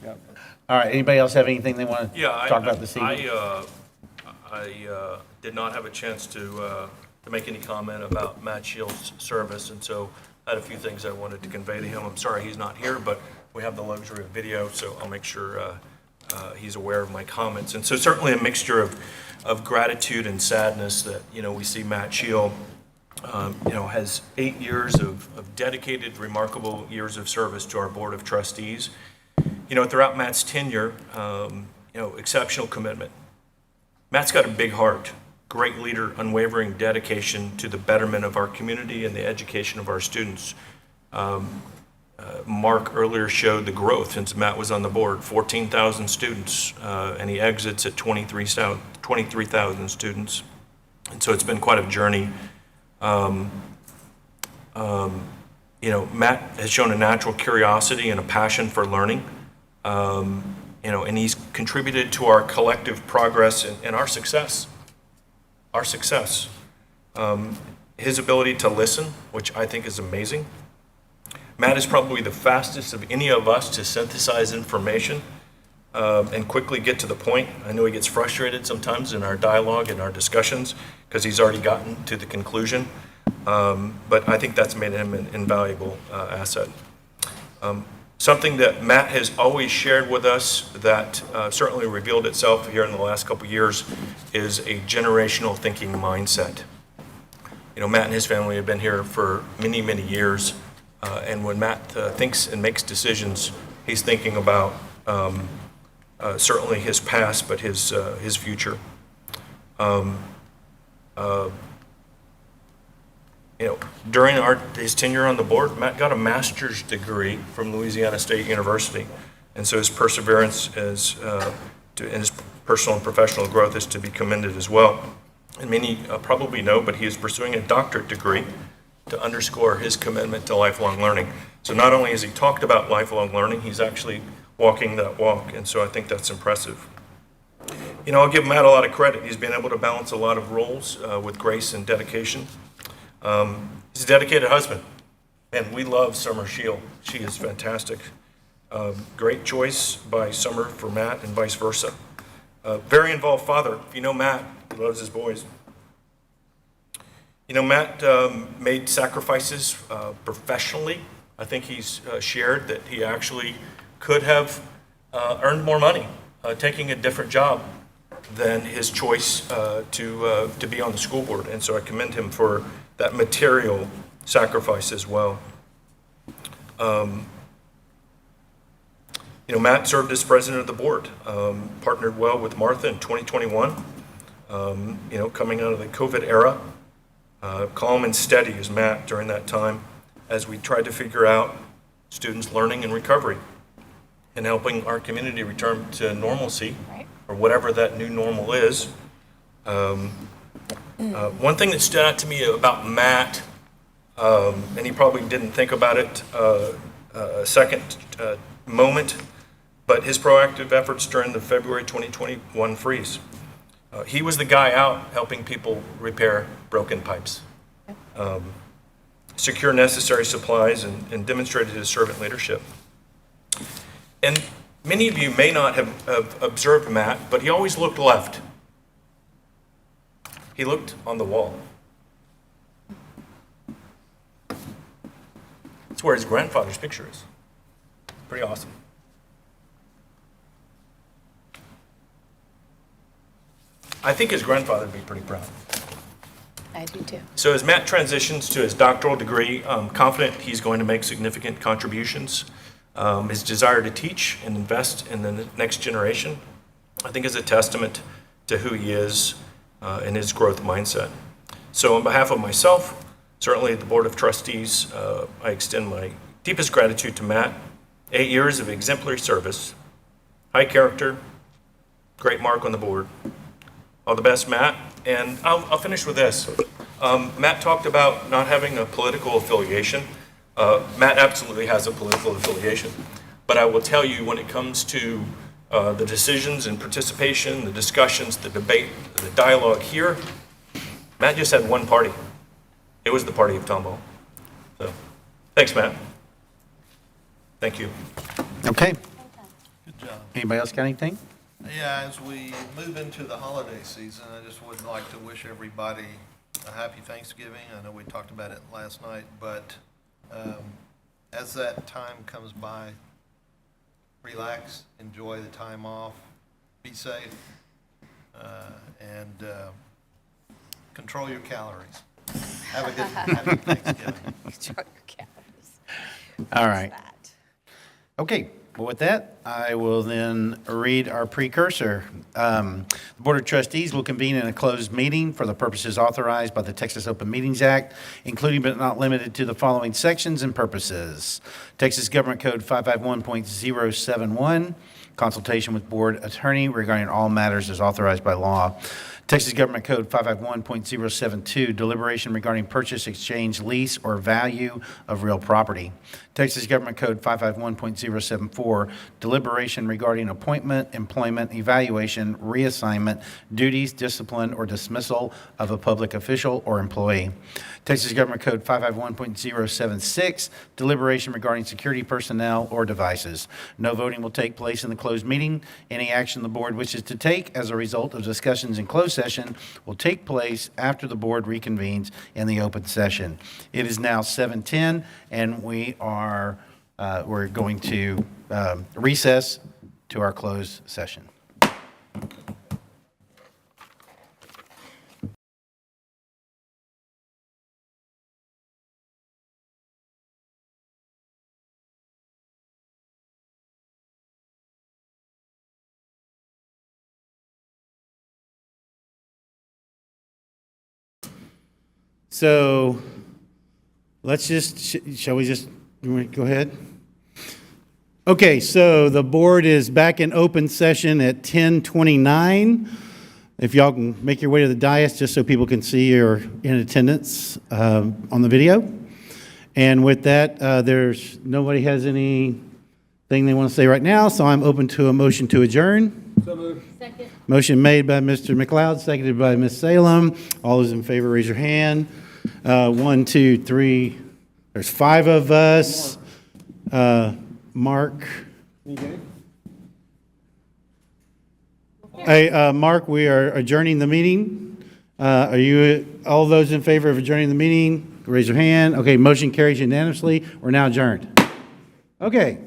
Yep. All right, anybody else have anything they want to talk about this evening? I did not have a chance to make any comment about Matt Shields' service, and so I had a few things I wanted to convey to him. I'm sorry he's not here, but we have the luxury of video, so I'll make sure he's aware of my comments. And so certainly a mixture of gratitude and sadness that, we see Matt Shield, has 8 years of dedicated, remarkable years of service to our Board of Trustees. Throughout Matt's tenure, exceptional commitment. Matt's got a big heart, great leader, unwavering dedication to the betterment of our community and the education of our students. Mark earlier showed the growth since Matt was on the board, 14,000 students, and he exits at 23,000 students. And so it's been quite a journey. Matt has shown a natural curiosity and a passion for learning, and he's contributed to our collective progress and our success. Our success. His ability to listen, which I think is amazing. Matt is probably the fastest of any of us to synthesize information and quickly get to the point. I know he gets frustrated sometimes in our dialogue and our discussions because he's already gotten to the conclusion, but I think that's made him an invaluable asset. Something that Matt has always shared with us that certainly revealed itself here in the last couple of years is a generational thinking mindset. Matt and his family have been here for many, many years, and when Matt thinks and makes decisions, he's thinking about certainly his past, but his future. During his tenure on the board, Matt got a master's degree from Louisiana State University, and so his perseverance and his personal and professional growth is to be commended as well. And many probably know, but he is pursuing a doctorate degree to underscore his commitment to lifelong learning. So not only has he talked about lifelong learning, he's actually walking that walk, and so I think that's impressive. I'll give Matt a lot of credit. He's been able to balance a lot of roles with grace and dedication. He's a dedicated husband, and we love Summer Shield. She is fantastic. Great choice by Summer for Matt and vice versa. Very involved father. If you know Matt, he loves his boys. Matt made sacrifices professionally. I think he's shared that he actually could have earned more money taking a different job than his choice to be on the school board. And so I commend him for that material sacrifice as well. Matt served as president of the board, partnered well with Martha in 2021, coming out of the COVID era. Calm and steady as Matt during that time as we tried to figure out students' learning and recovery and helping our community return to normalcy, or whatever that new normal is. One thing that stood out to me about Matt, and he probably didn't think about it a second moment, but his proactive efforts during the February 2021 freeze. He was the guy out helping people repair broken pipes, secure necessary supplies, and demonstrated his servant leadership. And many of you may not have observed Matt, but he always looked left. He looked on the wall. That's where his grandfather's picture is. Pretty awesome. I think his grandfather would be pretty proud. I do too. So as Matt transitions to his doctoral degree, I'm confident he's going to make significant contributions. His desire to teach and invest in the next generation, I think, is a testament to who he is and his growth mindset. So on behalf of myself, certainly the Board of Trustees, I extend my deepest gratitude to Matt. 8 years of exemplary service, high character, great mark on the board. All the best, Matt. And I'll finish with this. Matt talked about not having a political affiliation. Matt absolutely has a political affiliation. But I will tell you, when it comes to the decisions and participation, the discussions, the debate, the dialogue here, Matt just had one party. It was the party of Tomball. So, thanks, Matt. Thank you. Okay. Good job. Anybody else got anything? Yeah, as we move into the holiday season, I just would like to wish everybody a happy Thanksgiving. I know we talked about it last night, but as that time comes by, relax, enjoy the time off, be safe, and control your calories. Have a good happy Thanksgiving. Control your calories. All right. Okay, well, with that, I will then read our precursor. The Board of Trustees will convene in a closed meeting for the purposes authorized by the Texas Open Meetings Act, including but not limited to the following sections and purposes. Texas Government Code 551.071, consultation with board attorney regarding all matters as authorized by law. Texas Government Code 551.072, deliberation regarding purchase, exchange, lease, or value of real property. Texas Government Code 551.074, deliberation regarding appointment, employment, evaluation, reassignment, duties, discipline, or dismissal of a public official or employee. Texas Government Code 551.076, deliberation regarding security personnel or devices. No voting will take place in the closed meeting. Any action the board wishes to take as a result of discussions in closed session will take place after the board reconvenes in the open session. It is now 7:10, and we're going to recess to our closed session. So let's just, shall we just, you want to go ahead? Okay, so the board is back in open session at 10:29. If y'all can make your way to the dais just so people can see you're in attendance on the video. And with that, nobody has anything they want to say right now, so I'm open to a motion to adjourn. So moved. Second. Motion made by Mr. McLeod, seconded by Ms. Salem. All those in favor, raise your hand. 1, 2, 3. There's 5 of us. Mark. Hey, Mark, we are adjourning the meeting. Are you, all those in favor of adjourning the meeting, raise your hand. Okay, motion carries unanimously. We're now adjourned. Okay.